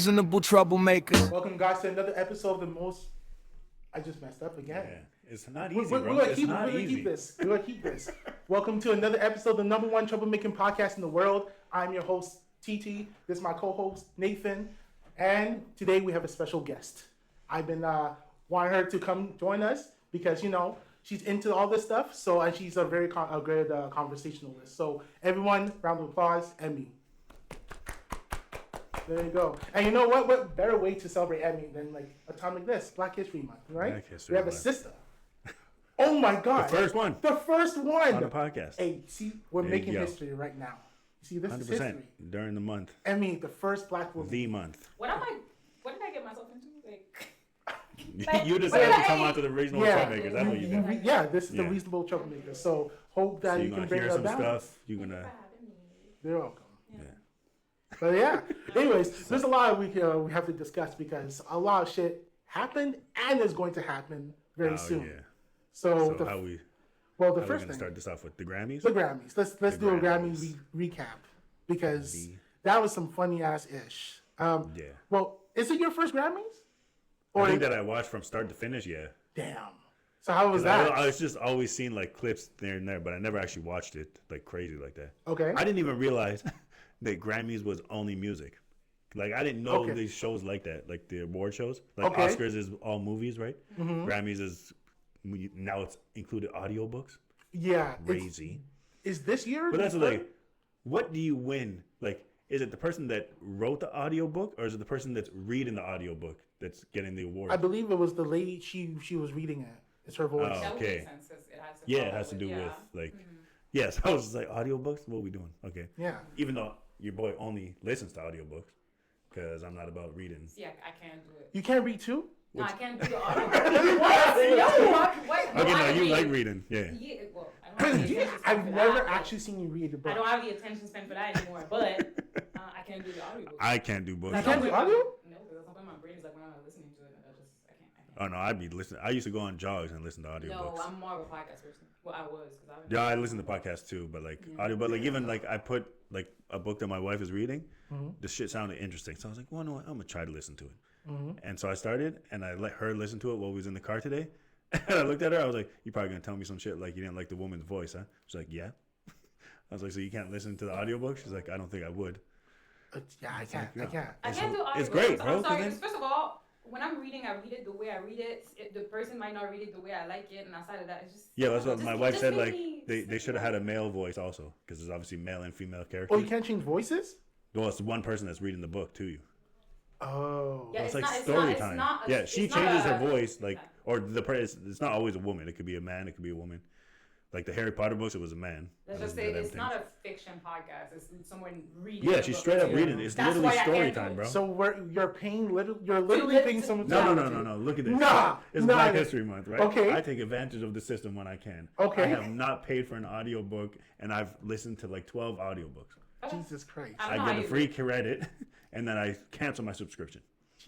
Reasonable troublemakers. Welcome, guys, to another episode of the most. I just messed up again. Yeah. It's not easy, We're bro. gonna It's keep, not we're gonna easy. keep this. We're gonna keep this. Welcome to another episode of the number one troublemaking podcast in the world. I'm your host, Tetteh. This is my co-host, Nathan. And today we have a special guest. I've been wanting her to come join us because, you know, she's into all this stuff. So, and she's a very great conversationalist. So, everyone, round of applause, Emmy. There you go. And you know what? What better way to celebrate Emmy than like a time like this, Black History Month, right? Black History we have a Month. sister. Oh my God! The first one. The first one On the podcast. Hey, see, we're There making you go. history right now. You see, this 100% is history. during the month. Emmy, the first Black woman. The month. What did I get myself into? Like, You decided to come out to the regional troublemakers. That's what you did. Yeah, this is the Yeah. reasonable troublemaker. So hope that So you you're can gonna bring hear her some down. stuff. You're gonna. You're welcome. Yeah. But yeah, anyways, there's a lot we have to discuss because a lot of shit happened and is going to happen very soon. Yeah. So, So how we the how we first gonna thing, start this off with the Grammys? the Grammys. Let's do a Grammy Grammys. recap because that was some funny ass ish. Yeah. Well, is it your first Grammys? I think that I watched from start to finish. Yeah. Damn. So how was 'Cause that? I was just always seeing like clips there and there, but I never actually watched it like crazy like that. Okay. I didn't even realize that Grammys was only music. Like I didn't know Okay. these shows like that, like the award shows. Like Okay. Oscars is all movies, right? Grammys is now it's included audiobooks. Yeah. Crazy. Is this year? But that's like, what do you win? Like, is it the person that wrote the audiobook, or is it the person that's reading the audiobook that's getting the award? I believe it was the lady. She was reading it. It's her voice. Oh. that would Okay. make sense 'cause it has to Yeah, it follow has to do yeah. with like, yes. I was just like, audiobooks. What are we doing? Okay. Yeah. Even though your boy only listens to audiobooks, because I'm not about reading. Yeah, I can't do it. You can't read too. No, I can't do the audio. What? No, what? Okay, no, I you read. like reading, yeah. Yeah, well, I don't have the attention span I've for never that. actually seen you read a book. I don't have the attention span for that anymore, but I can't do the audio. I can't do books. You can't do audio? No, because something my brain is like when I'm not listening to it, I can't. Oh no, I'd be listening. I used to go on jogs and listen to audiobooks. No, I'm more of a podcast person. Well, I was because I. Yeah, I listen to podcasts too, but like audio, but like even like I put like a book that my wife is reading, the shit sounded interesting, so I was like, well, no, I'm gonna try to listen to it. And so I started, and I let her listen to it while we was in the car today. And I looked at her, I was like, you're probably gonna tell me some shit like you didn't like the woman's voice, huh? She's like, yeah. I was like, so you can't listen to the audiobook? She's like, I don't think I would. Yeah, I can't. I can't. I can't do audio. It's great, bro, I'm sorry. 'cause then- First of all, when I'm reading, I read it the way I read it. The person might not read it the way I like it, and outside of that, it's just Yeah, that's what just- my wife just said. make Like me they sit should have down. had a male voice also, because there's obviously male and female Oh, characters. you can't change voices. Well, it's one person that's reading the book to you. Oh. Yeah, It's it's like not- story it's time. not- Yeah, it's she not changes her a- voice, like, or the person. It's not always a woman. It could be a man. It could be a woman. Like the Harry Potter books, it was a man. Let's that just did say it's everything. not a fiction podcast. It's someone reading. Yeah, the she's book straight up to you. reading it. It's That's literally why I story can't do time, it. bro. So you're paying you're literally paying someone to No. Look at this. Nah, It's nah. Black History Month, right? Okay. I take advantage of the system when I can. Okay. I have not paid for an audiobook, and I've listened to like 12 audiobooks. Jesus Christ. I I don't know get how a you free do it. credit, and then I cancel my subscription.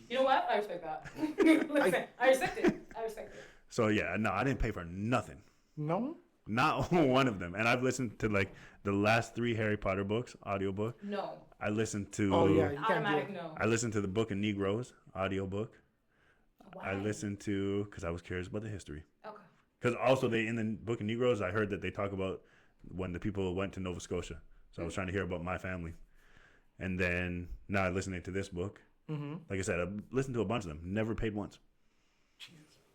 You know what? I respect that. Listen, I respect it. I respect it. So yeah, no, I didn't pay for nothing. No. Not one of them. And I've listened to like the last 3 Harry Potter books, audiobook. No. I listened to Oh yeah, you can't do Automatic it. no. I listened to the Book of Negroes, audiobook. Why? I listened to because I was curious about the history. Okay. Because also they in the Book of Negroes, I heard that they talk about when the people went to Nova Scotia. So I was trying to hear about my family. And then now I'm listening to this book. Like I said, I listened to a bunch of them. Never paid once.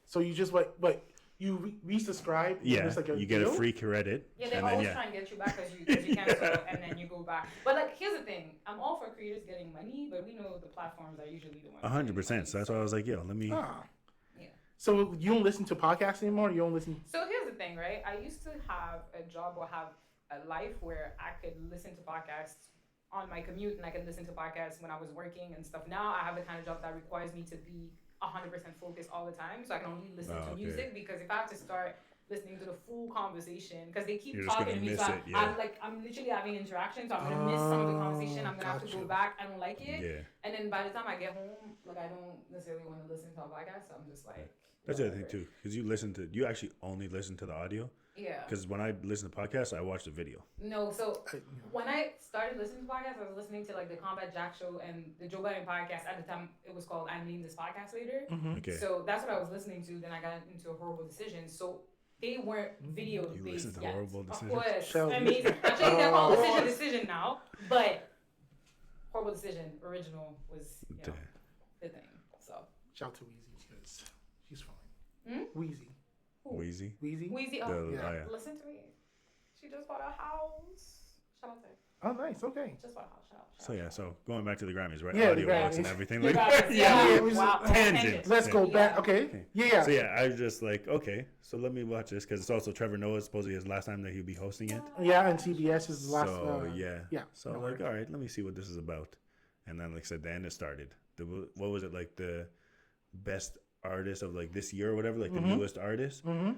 So you just you resubscribe. Yeah, It's like you get a deal? free credit. Yeah, they and always then, try and get you back because you cancel and then you go back. But like, here's the thing: I'm all for creators getting money, but we know the platforms are usually the ones. 100%. So that's why I was like, yo, let me. Ah. Yeah. So you don't listen to podcasts anymore? You don't listen. So here's the thing, right? I used to have a job or have a life where I could listen to podcasts on my commute and I could listen to podcasts when I was working and stuff. Now I have the kind of job that requires me to be 100% focused all the time, so I can only listen to okay. music because if I have to start listening to the full conversation because they keep You're just talking to gonna me. miss So it, yeah. I'm literally having interactions. So I'm gonna miss some of the conversation. I'm gonna have to Gotcha. go back. I don't like it. Yeah. And then by the time I get home, like I don't necessarily want to listen to a podcast. So I'm just like. That's the other thing whatever. too, because you actually only listen to the audio. Yeah. Because when I listen to podcasts, I watch the video. No, so when I started listening to podcasts, I was listening to like the Combat Jack Show and the Joe Biden podcast. At the time, it was called "I'm Leading This Podcast Later." Okay. So that's what I was listening to. Then I got into a Horrible Decision. So they weren't video based You listen to yet. Horrible Decision? Of course, Shelby. amazing. Actually, they're called Decision now, but Horrible Decision original was the thing. So Shout to Wheezy because she's fine. Hmm? Wheezy. Wheezy. Wheezy. Weezy, Yeah. listen to me. She just bought a house. Shout out to her. Oh, nice. Okay. Just bought a house. Shout out. So yeah, so going back to the Grammys, right? Yeah, the Audio books and Grammys. everything. The Like, Grammys, yeah. Wow. Tangent. Let's go Yeah. back. Okay. Yeah. So yeah, I was just like, okay, so let me watch this because it's also Trevor Noah's supposedly his last time that he'll be hosting it. Yeah, and CBS is the last. So yeah. So no I'm like, worries. all right, let me see what this is about. And then like I said, then it started. What was it like the best artist of like this year or whatever, like the newest artist? Mm-hmm.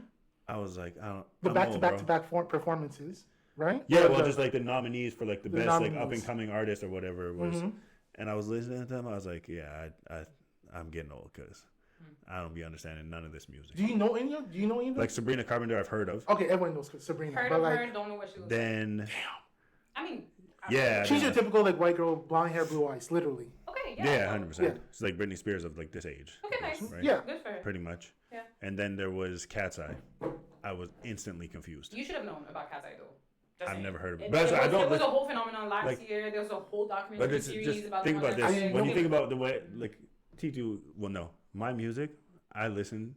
I was like, I don't. The I'm back old, to back bro. to back performances, right? Yeah, Or well, the- just like the nominees for like the the best like nominees. up and coming artist or whatever it was. Mhm. And I was listening to them. I was like, yeah, I'm getting old because I don't be understanding none of this music. Do you know any of? Do you know any of them? Like Sabrina Carpenter, I've heard of. Okay, everyone knows Sabrina, Heard but of like her, don't know what she looks like. Then I mean, Yeah, she's yeah. your typical like white girl, blonde hair, blue eyes, literally. Okay, yeah, 100%. Yeah. It's like Britney Spears of like this age. Okay, nice. Right? Yeah. Good for her. Pretty much. Yeah. And then there was Cat's Eye. I was instantly confused. You should have known about Cat's Eye though. Just I've saying. never heard of it. It, But it, I was, don't it was like- a whole phenomenon last like- year. There was a whole But documentary it's series just about think the about this. Kardashians. When you think about the way like T2, well, no, my music, I listen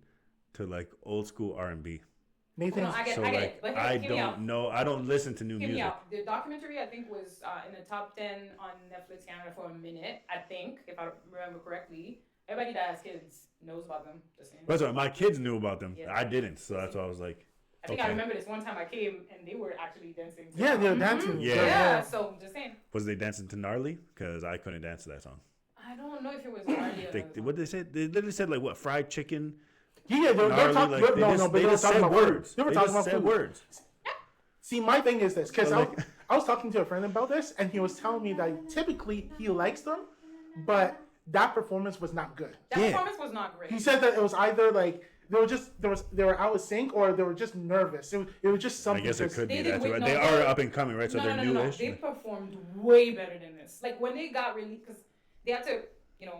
to like old school R&B. Nathan, No, I get So it. like But I hear me out. don't know. I don't listen to new Hear me music. out. The documentary I think was in the top 10 on Netflix Canada for a minute. I think, if I remember correctly. Everybody that has kids knows about them. Just saying. That's why my kids knew about them. Yeah. I didn't, so that's why I was like, I think okay. I remember this one time I came and they were actually dancing. to yeah, it. they're Mhm. dancing. Yeah. Yeah, so just saying. was they dancing to Gnarly? Because I couldn't dance to that song. I don't know if it was already What did they say? They literally said like what fried chicken. Yeah, they're Gnarly, talking. like, No, just, but they were just talking said about food. words. They were They talking just about said food. words. See, my thing is this, because So, like- I was talking to a friend about this, and he was telling me that typically he likes them, but that performance was not good. That Yeah. performance was not great. He said that it was either like they were out of sync or they were just nervous. It was just I something. guess it just- could be They did that too. wait- They no, are they- up and coming, right? So no, they're no, no, no. newish. They performed way better than this. Like when they got released, because they had to,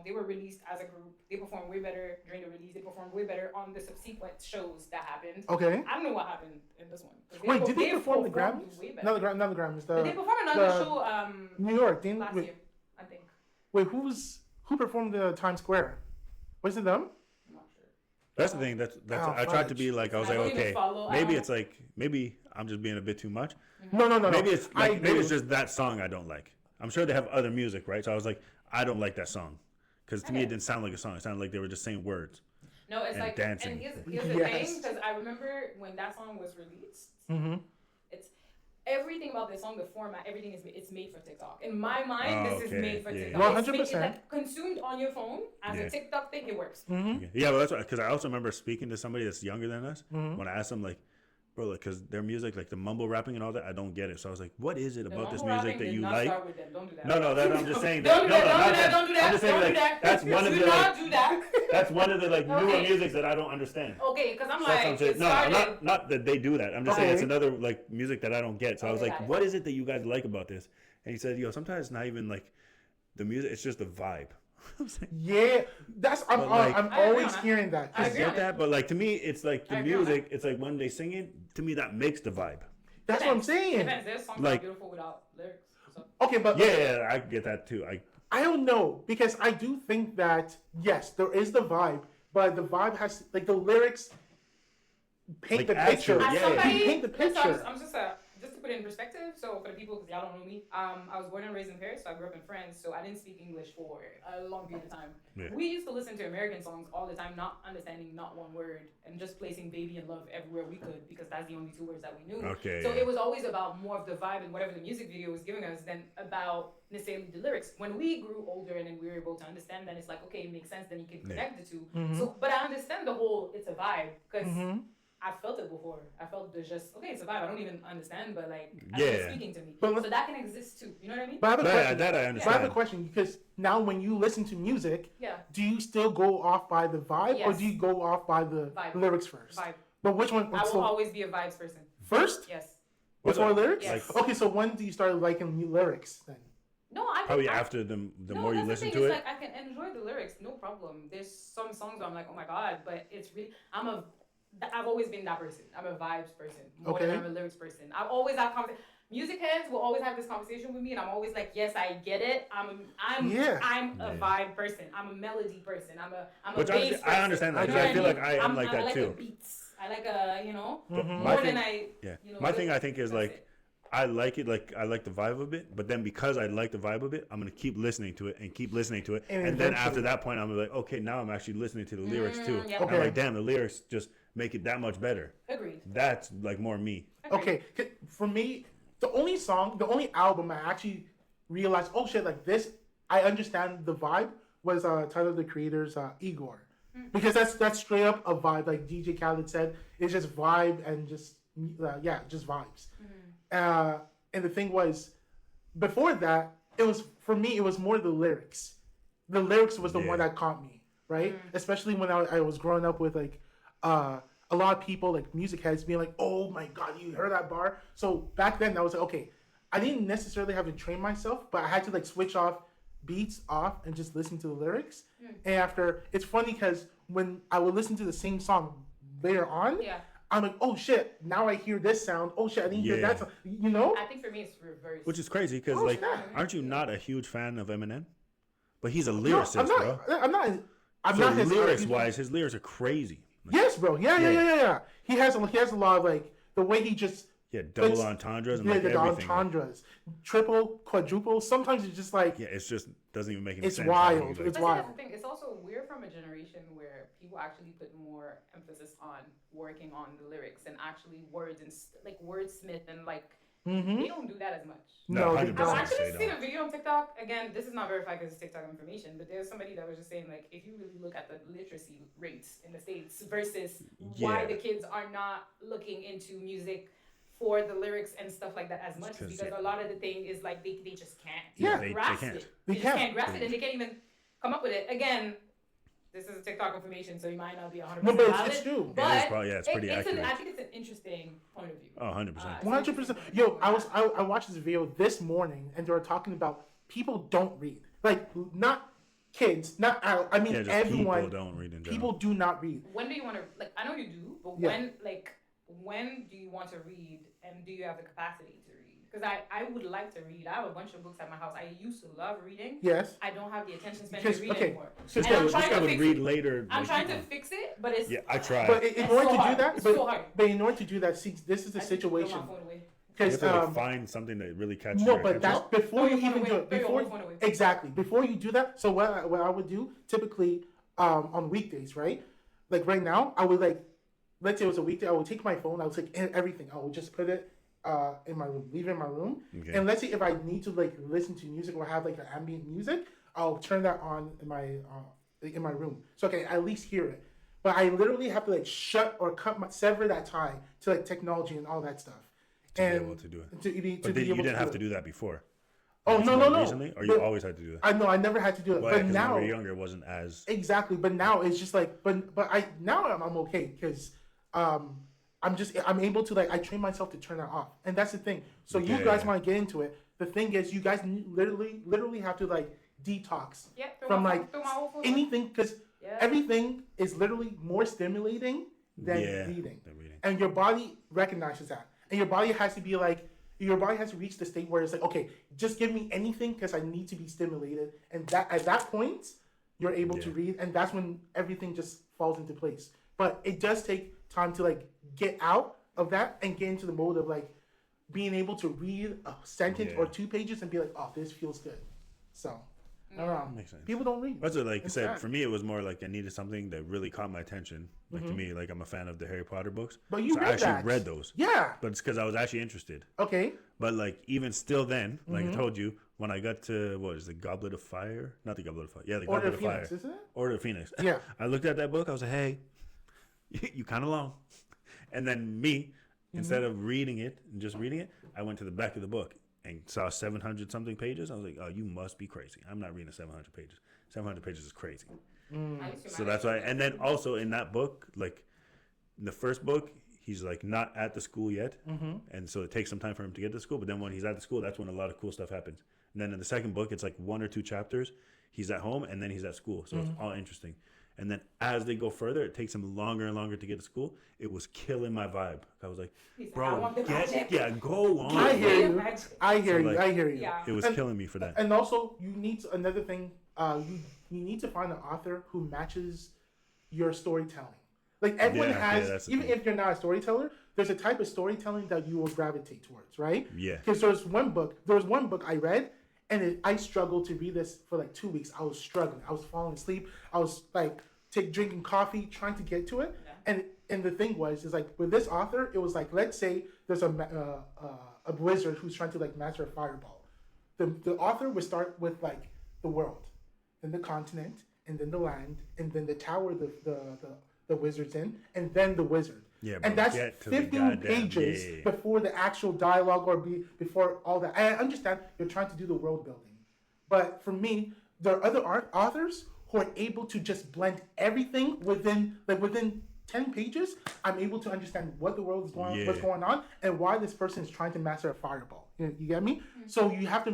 they were released as a group. They performed way better during the release. They performed way better on the subsequent shows that happened. Okay. I don't know what happened in this one. 'Cause Wait, did they perform the performed Grammys? way better. Not the Grammys. But they The performed another the- show New York. Didn't last wait, year, I think. wait, who performed the Times Square? Was it them? I'm not sure. That's the thing. That's Oh, I tried to fudge. be like I was I like don't even okay, follow. I maybe don't- it's like maybe I'm just being a bit too much. No. Maybe it's I like, maybe do. it's just that song I don't like. I'm sure they have other music, right? So I was like, I don't like that song because to me it Okay. didn't sound like a song. It sounded like they were just saying words. No, it's and like dancing. And here's the Yes. thing, because I remember when that song was released. Mm-hmm. It's everything about this song, the format, everything it's made for TikTok. In my mind, Oh, this is okay. made for Yeah. TikTok. 100%. It's like consumed on your phone as Yeah. a TikTok thing. It works. Mm-hmm. Yeah, well, that's because I also remember speaking to somebody that's younger than us when I asked them like, bro, because their music, like the mumble rapping and all that, I don't get it. So I was like, what is it The about this mumble music rapping that did you not like? start with them. Don't do that. No, that I'm just saying. Don't do that. no, Don't not do that. Don't do I'm that. just saying, Don't do like, that. that's one of Do the not like, do that. that's one of the like newer Okay. musics that I don't understand. Okay, because I'm So that's what I'm like, saying. it No, started. not that they do that. I'm just saying it's Okay. another like music that I don't get. So I was Okay, like, got it. what is it that you guys like about this? And he said, sometimes it's not even like the music; it's just the vibe. I was like, Yeah, I'm But, like- I'm I agree always on that. hearing that. I I agree get on that, but like to me, it's like the I agree on music. It's like when they sing it. To me, that makes the vibe. That's what I'm saying. Depends. There's songs Like- that are beautiful without lyrics. So. Okay, but Yeah, I get that too. I don't know because I do think that yes, there is the vibe, but the vibe has like the lyrics paint Like, the as picture. to- As Yeah. somebody, Paint the listen, picture. I'm just to put it in perspective. So for the people, because y'all don't know me, I was born and raised in Paris, so I grew up in France. So I didn't speak English for a long period of time. Yeah. We used to listen to American songs all the time, not understanding not one word, and just placing "baby" and "love" everywhere we could because that's the only two words that we knew. Okay, So yeah. it was always about more of the vibe and whatever the music video was giving us than about necessarily the lyrics. When we grew older and then we were able to understand, then it's like okay, it makes sense. Then you can connect the 2 Mhm. So, but I understand the whole it's a vibe because. Mm-hmm. I felt it before. I felt there's just okay, it's a vibe. I don't even understand, but like Yeah. it's speaking to me. But so that can exist too. You know what I mean? But I have a question. That I But I have understand. a question because now when you listen to music, Yeah, do you still go off by the vibe or Yes. do you go off by the Vibe. lyrics first? vibe. But which one? I will So always be a vibes person. First? Yes. Before lyrics? Yes. Okay, so when do you start liking new lyrics then? No, I Probably I, after the no, more you that's the listen thing. to It's it. like I can enjoy the lyrics, no problem. There's some songs where I'm like, oh my god, but it's really I've always been that person. I'm a vibes person more than I'm a lyrics person. I've always had conversation. Music heads will always have this conversation with me, and I'm always like, yes, I get it. I'm a vibe person. I'm a melody person. I'm a bass person. I understand that. You know I what feel mean? like I am like that I like too. the beats. I like more My than thing, I. My thing I think is like. I like it, like I like the vibe of it, but then because I like the vibe of it, I'm gonna keep listening to it and keep listening to it, and then after that point, I'm like, okay, now I'm actually listening to the lyrics too. Yep. Okay. I'm like, damn, the lyrics just make it that much better. Agreed. That's like more me. Okay, for me, the only album I actually realized, oh shit, like this, I understand the vibe was Tyler the Creator's Igor, because that's straight up a vibe, like DJ Khaled said, it's just vibe and just just vibes. And the thing was, before that, it was more the lyrics. The lyrics was the one that caught me, right? Especially when I was growing up with like a lot of people, like music heads, being like, "Oh my god, you heard that bar?" So back then, I was like, okay, I didn't necessarily have to train myself, but I had to like switch beats off and just listen to the lyrics. And after, it's funny because when I would listen to the same song later on. I'm like, oh shit, now I hear this sound. Oh shit, I didn't hear that sound. You know? I think for me it's reverse. Which is crazy because aren't you not a huge fan of Eminem? But he's a No, lyricist, I'm not. I'm not his lyrics wise, his lyrics are crazy. Like, yes, bro. Yeah. He has a lot of like the way he just double entendres and like the everything. entendres, triple, quadruple. Sometimes it's just like it's just doesn't even make any sense. It's wild. It's wild. That's the thing. It's also we're from a generation where people actually put more emphasis on working on the lyrics and actually words and like wordsmith and like they don't do that as much. No, I've actually seen a video on TikTok. Again, this is not verified because it's TikTok information, but there's somebody that was just saying like if you really look at the literacy rates in the States versus why the kids are not looking into music for the lyrics and stuff like that as much because a lot of the thing is like they just can't grasp it. They just can't grasp it and they can't even come up with it. Again, this is TikTok information, so you might not be 100% No, but valid. it's true. But it's pretty accurate. I think it's an interesting point of view. Oh, 100%. 100%. Yo, I watched this video this morning, and they were talking about people don't read. Like, not kids, not I mean everyone. People don't read in general. People do not read. When do you want to, like, I know you do, but when do you want to read, and do you have the capacity to read? Because I would like to read. I have a bunch of books at my house. I used to love reading. Yes. I don't have the attention span to read anymore. So I'm trying to read later. I'm trying to fix it, but it's... Yeah, I try. But in order to do that... It's so hard. But in order to do that, see, this is the situation. You have to find something that really catches your attention. No, but that's before you even do it. Exactly. Before you do that, so what I would do, typically on weekdays, right? Like right now, I would like... Let's say it was a weekday, I would take my phone, I would take everything. I would just put it in my room, leave it in my room. Okay. And let's say if I need to like listen to music or have like an ambient music, I'll turn that on in my room. So I can at least hear it. But I literally have to like shut or sever that tie to like technology and all that stuff. To be able to do it. But you didn't have to do that before. Oh, no. Recently? Or you always had to do that? I never had to do it. Well, but now when we were younger, it wasn't as... Exactly. But now it's just like, now I'm okay because I'm able to like, I train myself to turn that off. And that's the thing. So you guys want to get into it. The thing is you guys literally have to like detox from like anything because everything is literally more stimulating than reading. And your body recognizes that. And your body has to be like, your body has to reach the state where it's like, okay, just give me anything because I need to be stimulated. And that at that point, you're able to read. And that's when everything just falls into place. But it does take time to like get out of that and get into the mode of like being able to read a sentence or 2 pages and be like, oh, this feels good. So, I don't know. Makes sense. People don't read. That's what, like I said, for me, it was more like I needed something that really caught my attention. Like to me, like I'm a fan of the Harry Potter books. But you I actually read those. Yeah. But it's because I was actually interested. Okay. But like even still then, like I told you, when I got to, what is the Goblet of Fire? Not the Goblet of Fire. Yeah, the Goblet of Fire. Isn't it? Order of Phoenix. Yeah. I looked at that book. I was like, hey, you kind of long. And then me, instead of reading it and just reading it, I went to the back of the book and saw 700 something pages. I was like, oh, you must be crazy. I'm not reading 700 pages. 700 pages is crazy. So that's why. And then also in that book, like in the first book, he's like not at the school yet, and so it takes some time for him to get to school. But then when he's at the school, that's when a lot of cool stuff happens. And then in the second book, it's like 1 or 2 chapters. He's at home and then he's at school, so it's all interesting. And then as they go further, it takes him longer and longer to get to school. It was killing my vibe. I was like, bro, go on. I hear you. I hear So, you. like, I hear you. Yeah. It was killing me for that. And also, you need to, another thing. You need to find an author who matches your storytelling. Like everyone has, that's the even thing. if you're not a storyteller, there's a type of storytelling that you will gravitate towards, right? Yeah. Because there was one book I read, and I struggled to read this for like 2 weeks. I was struggling. I was falling asleep. I was like drinking coffee, trying to get to it. Yeah. And the thing is like with this author, it was like, let's say there's a wizard who's trying to like master a fireball. The author would start with like the world, then the continent, and then the land, and then the tower the wizard's in, and then the wizard. Yeah, and bro, that's 15 pages before the actual dialogue or before all that. I understand you're trying to do the world building, but for me, there are other authors who are able to just blend everything within 10 pages. I'm able to understand what the world is what's going on, and why this person is trying to master a fireball. You get me? Mm-hmm. So you have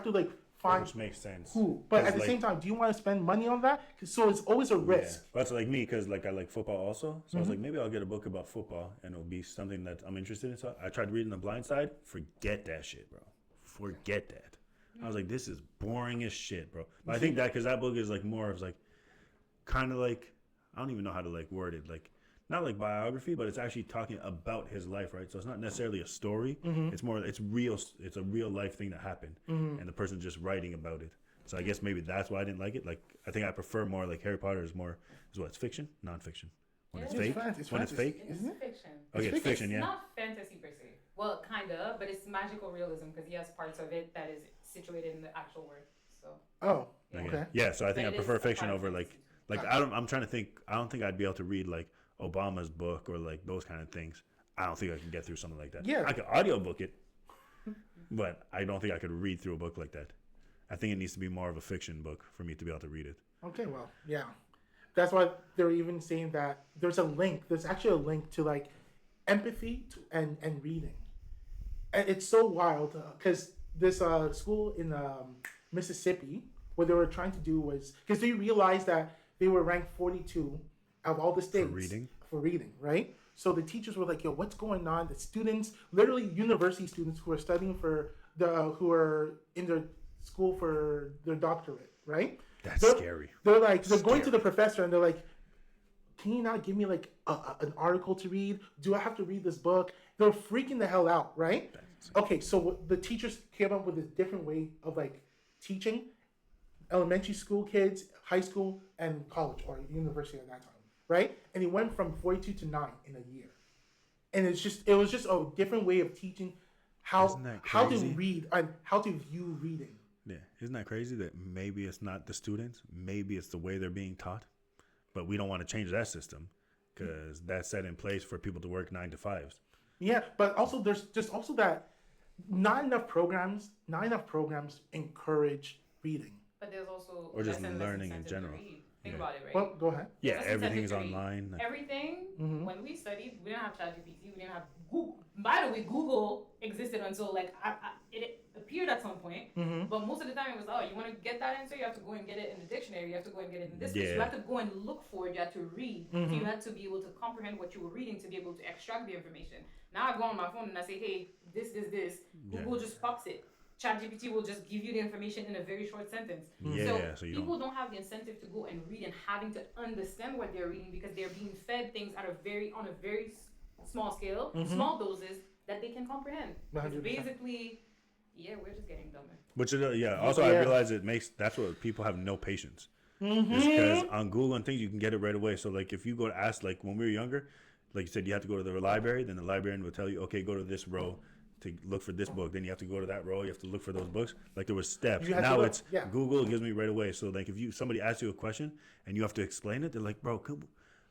to like find which makes sense. Who, but at the same time, do you want to spend money on that? So it's always a risk. Yeah. That's like me, because like I like football also. So I was like, maybe I'll get a book about football, and it'll be something that I'm interested in. So I tried reading The Blind Side. Forget that shit, bro. Forget that. I was like, this is boring as shit, bro. But I think that because that book is like more of like, kind of like, I don't even know how to like word it, like not like biography, but it's actually talking about his life, right? So it's not necessarily a story. It's more, it's real. It's a real life thing that happened, and the person's just writing about it. So I guess maybe that's why I didn't like it. Like I think I prefer more like Harry Potter is what it's fiction, non-fiction. When it's fake, when it's fake, it's fiction. Okay, it's fiction, yeah. It's not fantasy per se. Well, kind of, but it's magical realism because he has parts of it that is situated in the actual world. So. Oh. Okay. Yeah, so I think I prefer fiction over like I'm trying to think. I don't think I'd be able to read like Obama's book or like those kind of things. I don't think I can get through something like that. Yeah. I could audiobook it, but I don't think I could read through a book like that. I think it needs to be more of a fiction book for me to be able to read it. Okay, well, yeah. That's why they're even saying that there's actually a link to like empathy and reading. And it's so wild because this school in Mississippi, what they were trying to do was, because they realized that they were ranked 42 of all the states for reading, right? So the teachers were like, yo, what's going on? The students, literally university students who are studying who are in their school for their doctorate, right? That's scary. They're going to the professor and they're like, can you not give me like an article to read? Do I have to read this book? They're freaking the hell out, right? Okay, so the teachers came up with a different way of like teaching elementary school kids, high school, and college or university at that time, right? And it went from 42 to 9 in a year. And it was just a different way of teaching how to read and how to view reading. Yeah, isn't that crazy that maybe it's not the students, maybe it's the way they're being taught, but we don't want to change that system because that's set in place for people to work 9 to 5s. Yeah, but also there's just also that not enough programs encourage reading. But there's also or just learning in general. Think about it, right? Well, go ahead. Yeah, everything is online. Everything. When we studied, we didn't have ChatGPT. We didn't have Google. By the way, Google existed until like it appeared at some point. But most of the time it was, you want to get that answer, you have to go and get it in the dictionary. You have to go and get it in this. Yeah. You have to go and look for it. You have to read. So you had to be able to comprehend what you were reading to be able to extract the information. Now I go on my phone and I say, hey, this. Google just pops it. ChatGPT will just give you the information in a very short sentence. So people don't have the incentive to go and read and having to understand what they're reading because they're being fed things on a very small scale, small doses that they can comprehend. It's basically, we're just getting dumber. Which also I realize that's what people have no patience. Because on Google and things you can get it right away. So like if you go to ask, like when we were younger, like you said, you have to go to the library, then the librarian will tell you, okay, go to this row to look for this book, then you have to go to that row, you have to look for those books. Like there was steps. Now it's Google gives me right away. So like if somebody asks you a question and you have to explain it, they're like, bro,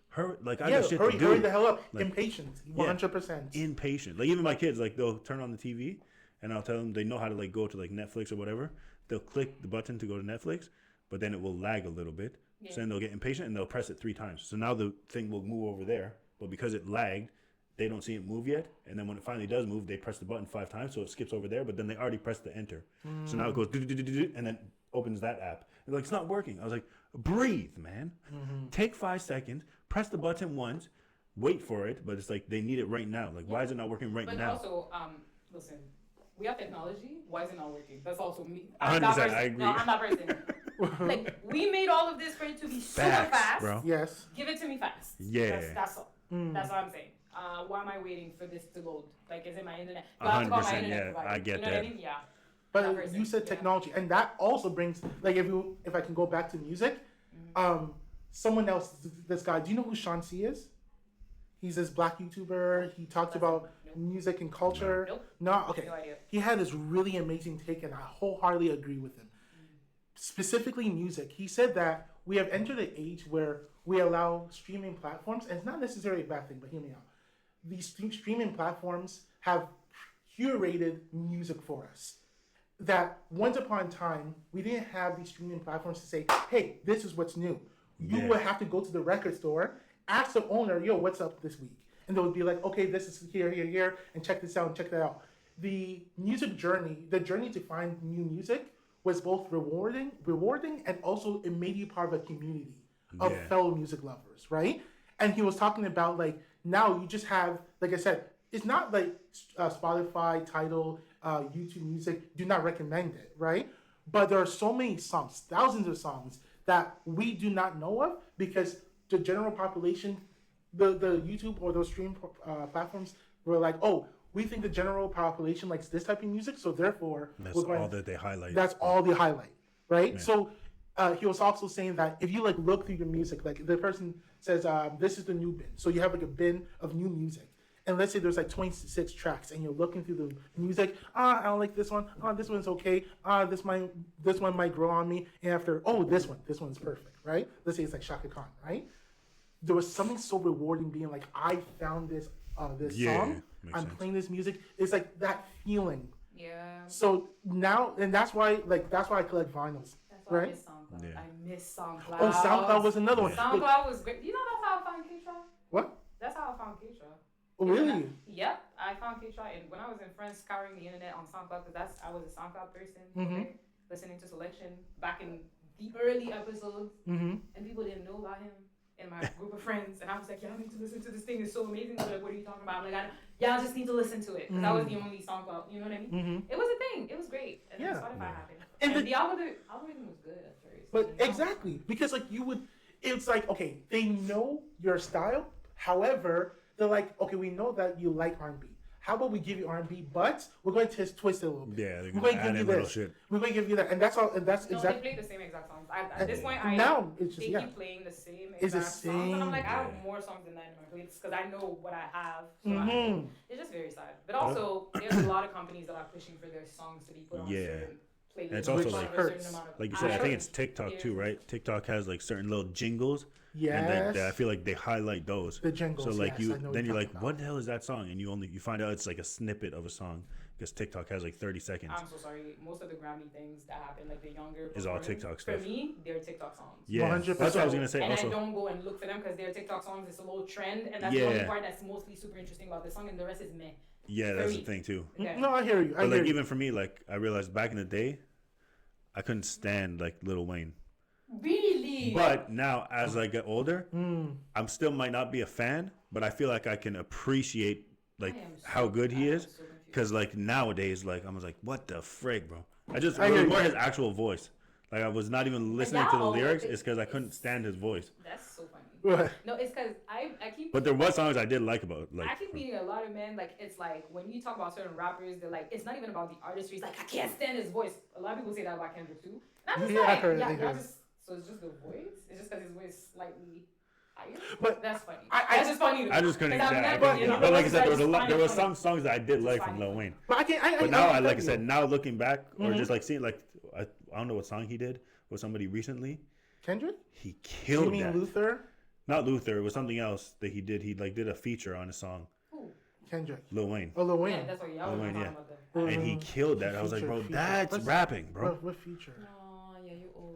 hurry, like I got shit to do. Hurry the hell up. Like, impatient, 100%. Impatient. Like even my kids, like they'll turn on the TV and I'll tell them they know how to like go to like Netflix or whatever. They'll click the button to go to Netflix, but then it will lag a little bit. So then they'll get impatient and they'll press it 3 times. So now the thing will move over there, but because it lagged, they don't see it move yet, and then when it finally does move, they press the button 5 times, so it skips over there. But then they already pressed the enter, so now it goes and then opens that app. They're like, it's not working. I was like, breathe, man. Take 5 seconds, press the button once, wait for it. But it's like they need it right now. Like, why is it not working right now? But also, listen, we have technology. Why is it not working? That's also me. 100%, I agree. No, I'm that person. Like, we made all of this for it to be super fast. Bro. Yes. Give it to me fast. Yeah. That's all. That's all I'm saying. Why am I waiting for this to load? Like, is it my internet? Do I have to call my 100%, internet yeah, provider? I get you know that. What I mean? Yeah. But you said technology, and that also brings like if I can go back to music, someone else, this guy. Do you know who Sean C is? He's this black YouTuber. He talked about music and culture. Nope. No, okay. No idea. He had this really amazing take, and I wholeheartedly agree with him. Specifically, music. He said that we have entered an age where we allow streaming platforms, and it's not necessarily a bad thing, but hear me out. These streaming platforms have curated music for us. That once upon a time, we didn't have these streaming platforms to say, hey, this is what's new. You would have to go to the record store, ask the owner, yo, what's up this week? And they would be like, okay, this is here, and check this out and check that out. The music journey, the journey to find new music was both rewarding, and also it made you part of a community of fellow music lovers, right? And he was talking about like, now you just have, like I said, it's not like Spotify, Tidal, YouTube Music, do not recommend it, right? But there are so many songs, thousands of songs that we do not know of because the general population, the YouTube or those stream platforms were like, oh, we think the general population likes this type of music, so therefore That's all that they highlight. That's all they highlight, right? Yeah. So he was also saying that if you like look through your music, like the person says, this is the new bin. So you have like a bin of new music. And let's say there's like 26 tracks and you're looking through the music. I don't like this one. This one's okay. This one might grow on me. And after, this one's perfect, right? Let's say it's like Shaka Khan, right? There was something so rewarding being like, I found this song. I'm playing this music. It's like that feeling. Yeah. So now, and that's why I collect vinyls. That's why right? I miss SoundCloud. Oh, SoundCloud was another one. SoundCloud was great. You know that's how I found Keisha? What? That's how I found Keisha. Oh, really? Yep, I found Keisha, and when I was in France scouring the internet on SoundCloud, because I was a SoundCloud person, okay, listening to Selection back in the early episodes, and people didn't know about him in my group of friends, and I was like, y'all need to listen to this thing, it's so amazing. They're like, what are you talking about? I'm like, y'all just need to listen to it, because I was the only SoundCloud, you know what I mean? It was a thing, it was great, and then Spotify happened. And the algorithm was good at first. But exactly, because like it's like, okay, they know your style, however, they're like, okay, we know that you like R&B. How about we give you R&B, but we're going to twist it a little bit. Yeah, we're going to give you this. Shit. We're going to give you that, and that's all. And that's exactly. They play the same exact songs. At this point, now it's just keep playing the same exact songs, and I'm like, I have more songs than that in my playlist because I know what I have. So it's just very sad. But also, there's a lot of companies that are pushing for their songs to be put on certain playlists. And it's also like you said, I think it's TikTok TikTok too, right? TikTok has like certain little jingles. Yes. And I feel like they highlight those. The jingles. So like then you're like, about. what the hell is that song? And you find out it's like a snippet of a song because TikTok has like 30 seconds. I'm so sorry. Most of the Grammy things that happen, like the younger is all TikTok stuff. For me, they're TikTok songs. Yeah, 100%. That's what I was gonna say. And also, I don't go and look for them because they're TikTok songs. It's a little trend, and that's the only part that's mostly super interesting about the song, and the rest is meh. Yeah, that's the thing too. Okay. No, I hear you. But like even for me, like I realized back in the day, I couldn't stand like Lil Wayne. Really? But now, as I get older, I'm still might not be a fan, but I feel like I can appreciate like how good he is. Because like nowadays, like I was like, what the frig, bro? I was more his actual voice. Like I was not even listening to the lyrics. It's because I couldn't stand his voice. That's so funny. No, it's because I keep. But there was songs I did like about. Like I keep meeting a lot of men. Like it's like when you talk about certain rappers, they're like, it's not even about the artistry. It's like I can't stand his voice. A lot of people say that about Kendrick too. And I'm just like, so it's just the voice? It's just because his voice is slightly higher? But that's funny. That's just funny to me. I just couldn't. But like I said, there was some songs that I did like from Lil Wayne. But now, like I said, now looking back, or just like seeing, like I don't know what song he did with somebody recently. Kendrick? He killed that. You mean Luther? Not Luther. It was something else that he did. He like did a feature on a song. Who? Kendrick. Lil Wayne. Oh, Lil Wayne. Yeah, that's what y'all were talking about that. And he killed that. I was like, bro, that's rapping, bro. What feature? Yeah, you're old.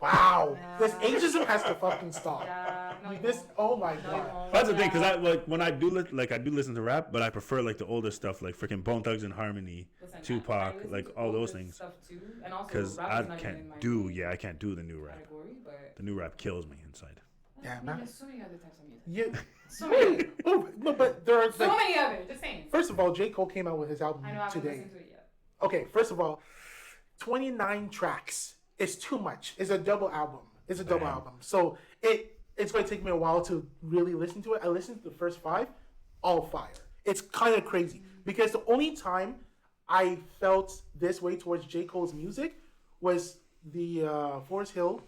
Wow. This ageism has to fucking stop. Yeah. No, you this. won't. Oh my No, you god. won't. That's the thing, because Yeah. I like when I do I do listen to rap, but I prefer like the older stuff, like freaking Bone Thugs and Harmony, Listen, Tupac, I listen like to all those older things. Stuff too, and also Because rap I is not even in my can't do, main I can't do the new rap. category, but The new rap kills me inside. Yeah, I mean, man. there's so many other types of music. Yeah. So many. Oh, no, but there are So like, many others. Just saying. first of all, J. Cole came out with his album I know I haven't today. listened to it yet. Okay, first of all, 29 tracks is too much. It's a double album. It's a double Damn. album. So it's going to take me a while to really listen to it. I listened to the first 5, all fire. It's kind of crazy because the only time I felt this way towards J. Cole's music was the Forest Hill,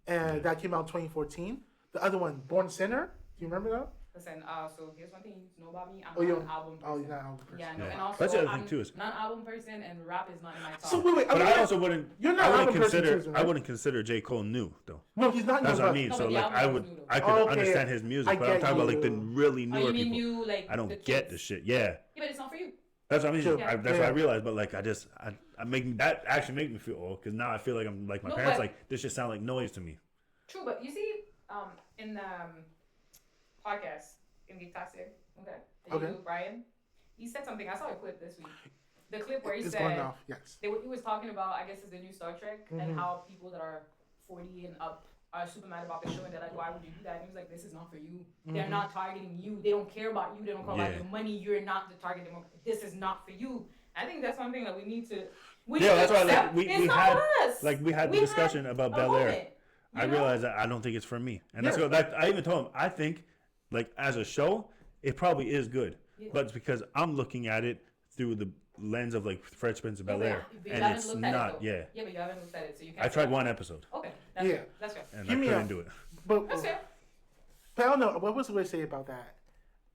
and that came out in 2014. The other one, Born Sinner. Do you remember that? Listen, so here's one thing you know about me. I'm Oh, not you're- an album person. Oh, you're not an album person. Yeah, no, Yeah. and also That's the other I'm thing, too, is- not an album person, and rap is not in my top. So wait. But I also wouldn't. You're not I an wouldn't album person consider. too, I right? wouldn't consider J. Cole new though. No, he's not. That's new, what I but- mean. No, So but the like album I was would, new, though. I could Okay. understand his music, I but I'm get talking about you. like the really Oh, newer you mean people. you like? I don't the get kids? the shit. Yeah, Yeah, but it's not for you. that's what I mean. True. That's Yeah. what I realized. But like I make that actually make me feel old because now I feel like I'm like my No, parents. but- Like this just sound like noise to me. True, but you see, in the podcast in the Tetteh, okay, that Okay. you do, Brian, he said something. I saw a clip this week. The clip where he It's said going off. Yes. he was talking about, I guess, it's the new Star Trek Mhm. and how people that are 40 and up are super mad about the show, and they're like, why would you do that? And he was like, this is not for you. They're Mhm. not targeting you. They don't care about you. They don't care about Yeah. your money. You're not the target. This is not for you. I think that's one thing that we need to. Yeah, that's why, like, accept. we It's not had- for us. Like we had the We had discussion about a Bel Air. moment, I you know? realized that I don't think it's for me, and that's Yeah. what that, I even told him. I think like as a show, it probably is good, Yeah. but it's because I'm looking at it through the lens of like Fresh Prince of Yeah, Bel but Air, you and haven't it's looked at it, not. though. Yeah, Yeah, but you haven't looked at it, so you can't. I tried say one that. episode, Okay, that's Yeah. fair. That's fair. and Hear I me couldn't out. do it. But That's fair. I don't know. What was the way to say about that?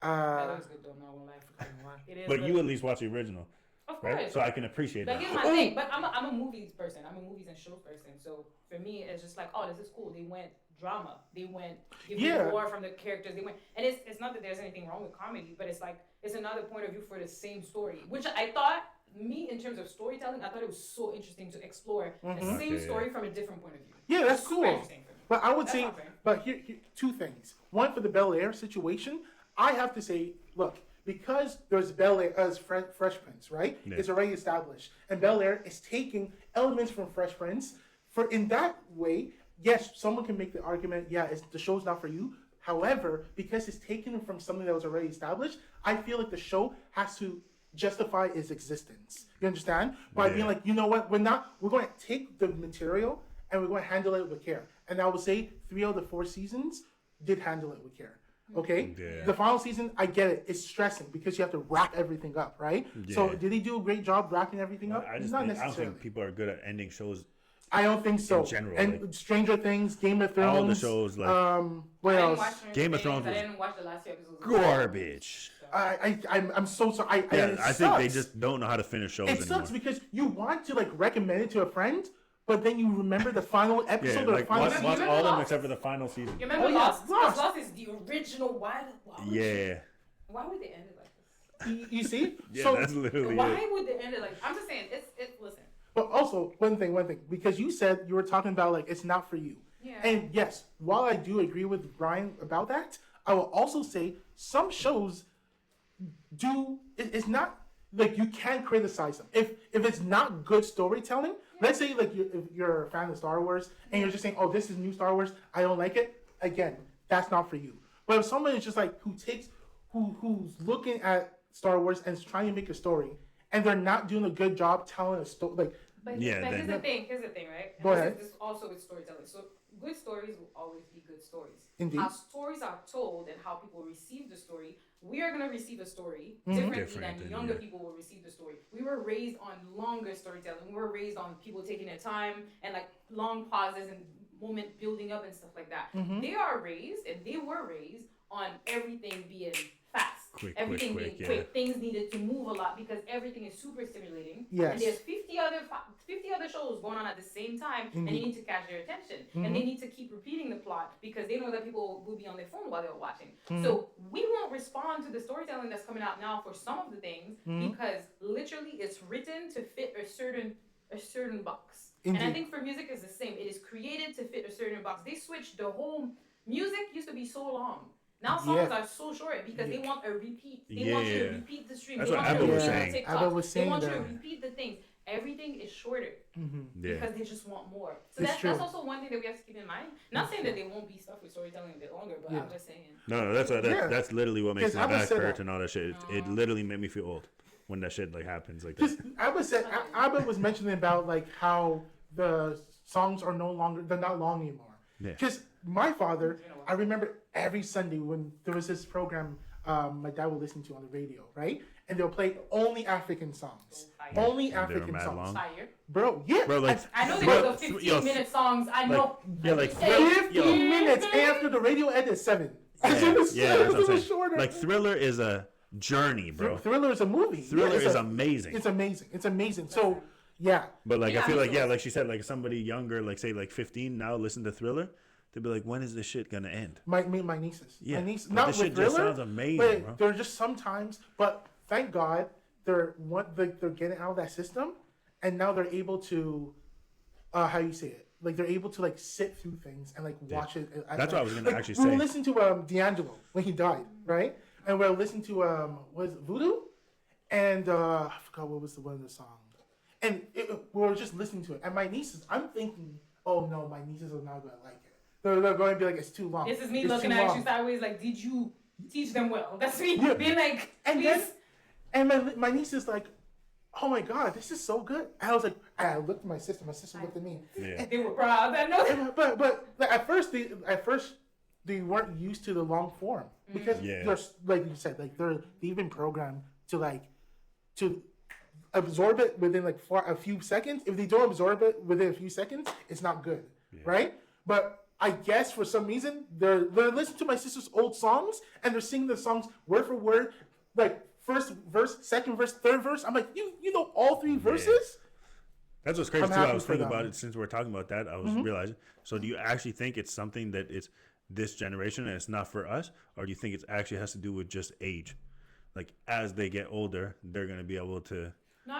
That was good though. I'm not gonna lie. It is. But good. you at least watch the original, Of course. right? So I can appreciate Like that. here's my thing, but I'm a movies person. I'm a movies and shows person. So for me, it's just like, oh, this is cool. They went drama. They went give me Yeah. more from the characters. They went, and it's not that there's anything wrong with comedy, but it's like it's another point of view for the same story. Which I thought, me in terms of storytelling, I thought it was so interesting to explore the Mhm. same Okay, story from a different point of view. Yeah, that's Super cool. interesting for me. But I would That's say, not fair. but here, two things. One, for the Bel Air situation, I have to say, look, because there's Bel Air as Fresh Prince, right? Yeah. It's already established, and Bel Air is taking elements from Fresh Prince. For in that way, yes, someone can make the argument, yeah, the show's not for you. However, because it's taken from something that was already established, I feel like the show has to justify its existence. You understand? By being Yeah. like, you know what, we're going to take the material and we're going to handle it with care. And I would say 3 out of the 4 seasons did handle it with care. Okay? Yeah. The final season, I get it. It's stressing because you have to wrap everything up, right? So Yeah. did they do a great job wrapping everything up? I just Not think, I don't necessarily. think people are good at ending shows. I don't think so. in general, and like- Stranger Things, Game of Thrones. All the shows, like- what I didn't else? watch Stranger Game of Things. Thrones I was didn't watch the last 2 episodes. Garbage. I'm so sorry. Yeah, it I think they sucks. just don't know how to finish shows It anymore. sucks because you want to like recommend it to a friend, but then you remember the final episode Yeah, or like the final watch, season. watch Remember all of them Lost? except for the final season. You remember Oh, yeah, Lost? Because Lost. Lost is the original. Why would Yeah, why would they end it like this? You see? yeah, So, that's literally Why it. would they end it like? I'm just saying. Listen. but also one thing, because you said you were talking about like it's not for you. Yeah. And yes, while I do agree with Brian about that, I will also say some shows it's not like you can criticize them if it's not good storytelling. Let's say like if you're a fan of Star Wars and you're just saying, oh, this is new Star Wars, I don't like it. Again, that's not for you. But if someone is just like who's looking at Star Wars and is trying to make a story and they're not doing a good job telling a story, like But, Yeah, but here's then- the thing. Here's the thing, right? And Go this ahead. Is, this also with storytelling. So good stories will always be good stories. Indeed. How stories are told and how people receive the story. We are gonna receive a story Mhm. differently Different, than younger yeah. people will receive the story. We were raised on longer storytelling. We were raised on people taking their time and like long pauses and moment building up and stuff like that. Mhm. They are raised and they were raised on everything being fast. Quick, everything quick, being yeah. quick. Things needed to move a lot because everything is super stimulating. Yes. And there's 50 other shows going on at the same time, and Indeed. you need to catch their attention. Mhm. And they need to keep repeating the plot because they know that people will be on their phone while they're watching. Mhm. So we won't respond to the storytelling that's coming out now for some of the things Mhm. because literally it's written to fit a certain box. And I Indeed. think for music is the same. It is created to fit a certain box. They switched the whole Music used to be so long. Now songs are so short because they want a repeat. They want you to repeat the stream. That's they what want you Abba to was repeat saying. the TikToks. Abba was saying they want you that. to repeat the things. Everything is shorter because they just want more. So It's that's also one thing that we have to keep in mind. Not saying that there won't be stuff with storytelling a bit longer, but I'm just saying. No, that's literally what makes my back hurt and all that shit. It literally made me feel old when that shit like happens like that. Abba was mentioning about like how the songs are they're not long anymore. Because my father, I remember every Sunday when there was this program my dad would listen to on the radio, right? And they'll play only African songs. Only African songs. Bro, Bro, like, I know there was 15-minute songs. I know. Like 15 minutes after the radio ended 7. It's shorter. Like Thriller is a journey, bro. Thriller is a movie. Thriller is amazing. It's amazing. So, yeah. But like, I feel like, like she said, like somebody younger, like say like 15 now listen to Thriller. They'd be like, when is this shit gonna end? My nieces. Yeah. My niece, not this with shit Thriller, just sounds amazing, but bro. They're just sometimes, but thank God they're getting out of that system, and now they're able to, how you say it? Like they're able to like sit through things and like watch it. That's what I was gonna actually we say. We listened to D'Angelo when he died, right? And we listened to was it Voodoo, and I forgot what was the one of the songs, and we were just listening to it. And my nieces, I'm thinking, oh no, my nieces are not gonna like it. They're going to be like, it's too long. This is me looking at you sideways like, did you teach them well? That's me being like, and please. And my niece is like, oh my God, this is so good. And I was like, I looked at my sister looked at me. Yeah. They were proud. But like, at first they weren't used to the long form because they're, like you said, like they've been programmed to absorb it within like a few seconds. If they don't absorb it within a few seconds, it's not good, right? But I guess for some reason they're listening to my sister's old songs and they're singing the songs word for word, like first verse, second verse, third verse. I'm like, you know all 3 verses? That's what's crazy too. I was thinking about it since we're talking about that. I was realizing. So do you actually think it's something that it's this generation and it's not for us, or do you think it actually has to do with just age? Like as they get older, they're gonna be able to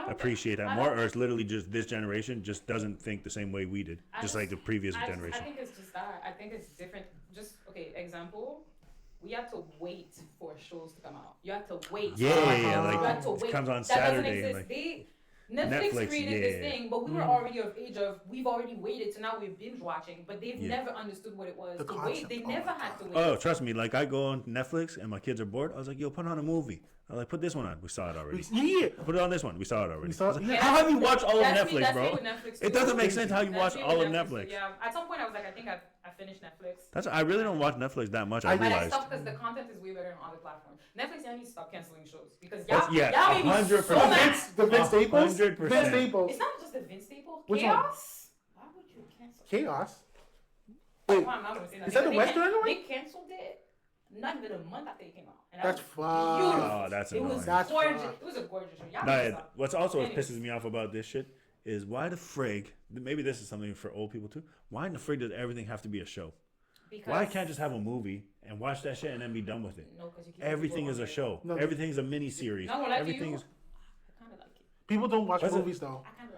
appreciate that more, or it's literally just this generation just doesn't think the same way we did, just like the previous generation. I think it's just that. I think it's different. Just example. We had to wait for shows to come out. You had to wait. Yeah, like you had to wait. It comes on that Saturday. Doesn't exist. Netflix created this thing, but we were already of age of we've already waited, so now we're binge watching. But they've never understood what it was to wait. They never had to wait. Oh, trust me. Like I go on Netflix and my kids are bored. I was like, yo, put on a movie. I was like, put this one on. We saw it already. Yeah. Put it on this one. We saw it already. How have you watched all of Netflix, bro? Netflix it doesn't make sense how you watch all of Netflix. Yeah. At some point, I was like, I think I finished Netflix. I really don't watch Netflix that much. I realized. I stopped because the content is way better on other platforms. Netflix, I need to stop canceling shows because 100%. The Vince Staples. 100%. Vince Staples. It's not just the Vince Staples. Which Chaos. Why would you cancel? Chaos. Wait, is that the Western one? They canceled it not even a month after it came out. And that's beautiful. Oh, that's annoying. It was gorgeous. It was a gorgeous show. What's also what pisses me off about this shit is why the frig, maybe this is something for old people too, why in the frig does everything have to be a show? Because why can't I just have a movie and watch that shit and then be done with it? No, because you can't. Everything is a show. No. Everything's a mini series. No, like Everything is. I kind of like it. People don't watch movies though. I kind of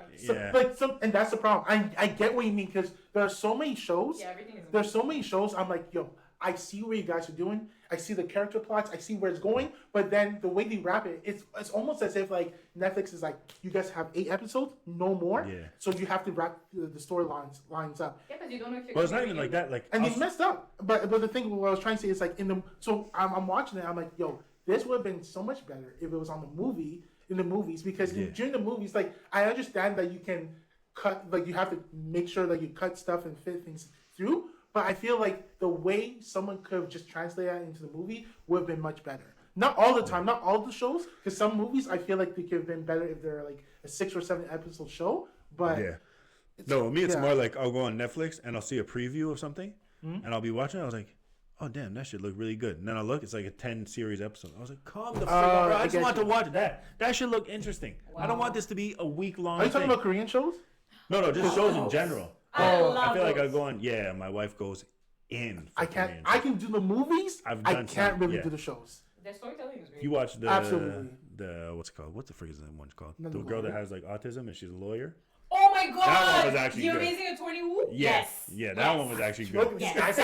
like it. And that's the problem. I get what you mean because there are so many shows. Yeah, everything is. There's so many shows. I'm like, yo, I see what you guys are doing. I see the character plots. I see where it's going. But then the way they wrap it, it's almost as if like Netflix is like, you guys have 8 episodes, no more. Yeah. So you have to wrap the storylines up. Yeah, because you don't know if you're. Well, it's not even like that. Like, and they messed up. But the thing what I was trying to say is like I'm watching it. I'm like, yo, this would have been so much better if it was on the movie in the movies because during the movies, like I understand that you can cut, like you have to make sure that you cut stuff and fit things through. But I feel like the way someone could have just translated that into the movie would have been much better. Not all the time, not all the shows, because some movies I feel like they could have been better if they're like a 6 or 7 episode show. But no, me it's more like I'll go on Netflix and I'll see a preview of something, and I'll be watching it. I was like, oh damn, that should look really good. And then I look, it's like a 10 series episode. I was like, calm the fuck down, bro. I just want to watch that. That should look interesting. Wow. I don't want this to be a week long. Are you talking about Korean shows? No, just shows in general. I feel like I go on. Yeah, my wife goes in. I can't. I can do the movies. I can't really do the shows. Their storytelling is great. You watch the absolutely the what's it called? What the frick is that one called? The girl that has like autism and she's a lawyer. Oh my my god! That one was actually The good. Amazing Attorney Woo? Yes. Yeah, that one was actually good. Yes.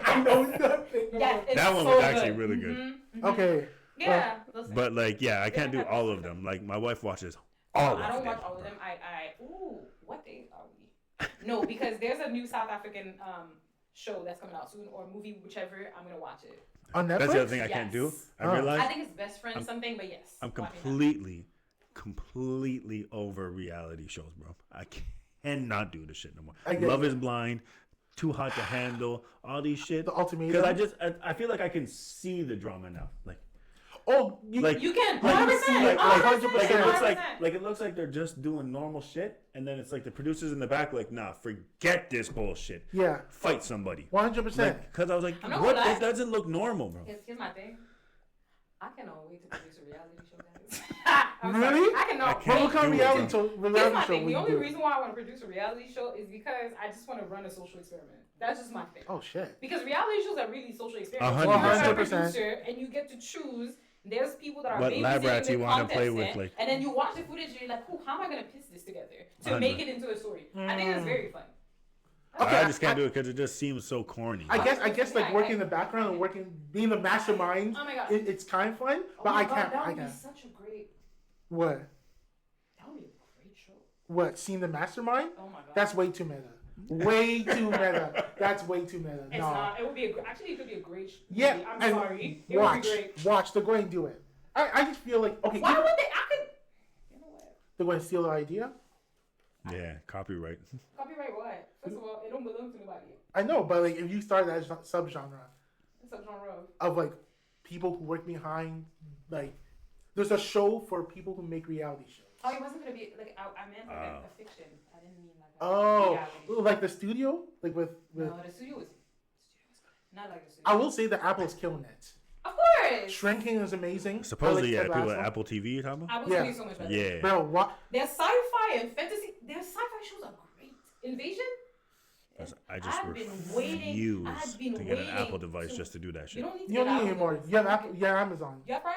I know nothing. Yes, it's That one so was actually good. really good. Mhm. Okay. Yeah. listen. But like, yeah, I can't do all of them. Like, my wife watches all of them. I don't watch all of them. Ooh, what day are we? No, because there's a new South African show that's coming out soon, or movie, whichever. I'm gonna watch it. On Netflix? That's the other thing I can't do. Yes. I realize I think it's Best Friend something, but yes. I'm watching that. completely over reality shows, bro. I cannot do this shit no more. I get Love it. is Blind, Too Hot to Handle, all these shit. The Ultimatum. Because I feel like I can see the drama now. Like, Oh, Like- You can. Like, 100%. like, 100%. like it looks like 100%. it looks like they're just doing normal shit, and then it's like the producers in the back like, nah, forget this bullshit. yeah. Fight somebody. 100%. Like, because I was like, I'm not what? gonna lie. This doesn't look normal, bro. Here's my thing. I cannot wait to produce a reality show, guys. I'm Really? sorry. I cannot I Well, can't what kind of do it, reality bro. show? Here's Reality my show thing. would The you only do? reason why I want to produce a reality show is because I just want to run a social experiment. That's just my thing. Oh shit. Because reality shows are really social experiments. 100%. You're a 100%. producer and you get to choose. There's people that are What lab rats babysitting you the wanna play with, contestant, like- and then you watch the footage and you're like, "Ooh, how am I gonna piece this together to 100. make it into a story?" I think it's very fun. Okay, I just can't do it because it just seems so corny. I guess like Yeah, working in the background and being the mastermind, Oh my god. it's kind of fun, Oh but my I God, can't. That I would be can't. such a great. What? That would be a great show. What? Seeing the mastermind? Oh my god. That's way too meta. Way too meta. That's way too meta. It's No. not. It would be actually it could be a great. Yeah, movie. I'm and sorry. It Watch. would be great. Watch. They're going to do it. I just feel like okay. Why would they? I could. You know what? They're going to steal the idea. Yeah, copyright. Copyright what? First of all, it don't belong to nobody. I know, but like if you start that subgenre It's a genre. of like people who work behind, like there's a show for people who make reality shows. Oh, it wasn't gonna be like I meant like a fiction. I didn't mean like. Oh, reality show. like the studio, like with. No, the studio was not like the studio. I will say that Apple's killing it. Of course. Shrinking is amazing. Supposedly, I yeah, like Ted people at Lasso. Apple TV you talking about? I will Yeah. be so much better. Yeah. Bro, what? Their sci-fi and fantasy. Their sci-fi shows are great. Invasion. I just I've been waiting. refuse I've been to get an waiting Apple device to- just to do that You shit. don't need to You don't get need Apple anymore. device. You have Apple. You have Amazon. You have Prime?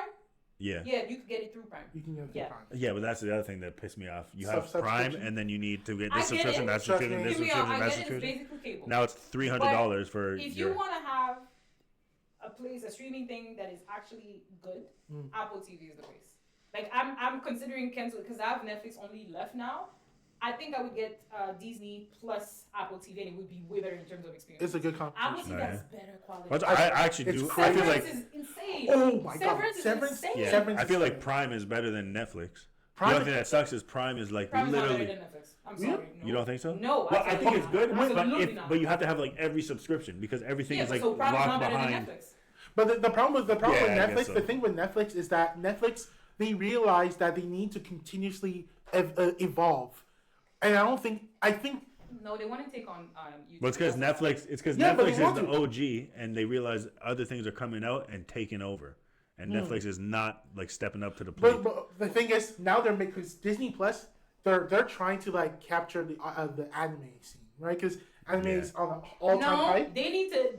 Yeah. Yeah, you can get it through Prime. You can get it Yeah. Prime. Yeah, but that's the other thing that pissed me off. You have Subscription? Prime, and then you need to get I this get subscription, it. that Trust subscription, me. this Hear me out. subscription, I that get it's subscription. basically cable. Now it's $300 for If your. you want to have a streaming thing that is actually good, Apple TV is the place. Like I'm considering cancel because I have Netflix only left now. I think I would get Disney plus Apple TV, and it would be way better in terms of experience. It's a good Apple competition. TV Oh, has better quality. But I actually It's do. I crazy. feel like Severance is insane. Oh my God. Severance is Severance? insane. yeah, Severance I feel is like great. Prime is better than Netflix. Prime the is- only thing that sucks is Prime is like Prime's not better literally. than Netflix. I'm Yeah? sorry. No. You don't think so? No. Well, I think it's good, but Absolutely not. but you have to have like every subscription because everything Yeah, is like so Prime is locked not better than behind. Netflix. But the problem with Yeah, I Netflix, guess so. the thing with Netflix is that Netflix they realize that they need to continuously evolve, and I think No, they want to take on YouTube. But it's because Netflix. It's because Yeah, but Netflix they is want the OG, and they realize other things are coming out and taking over, and Netflix is not like stepping up to the plate. But the thing is, now they're making Disney Plus. They're trying to like capture the anime scene, right? Because anime Yeah. is on an all-time No, high. they need to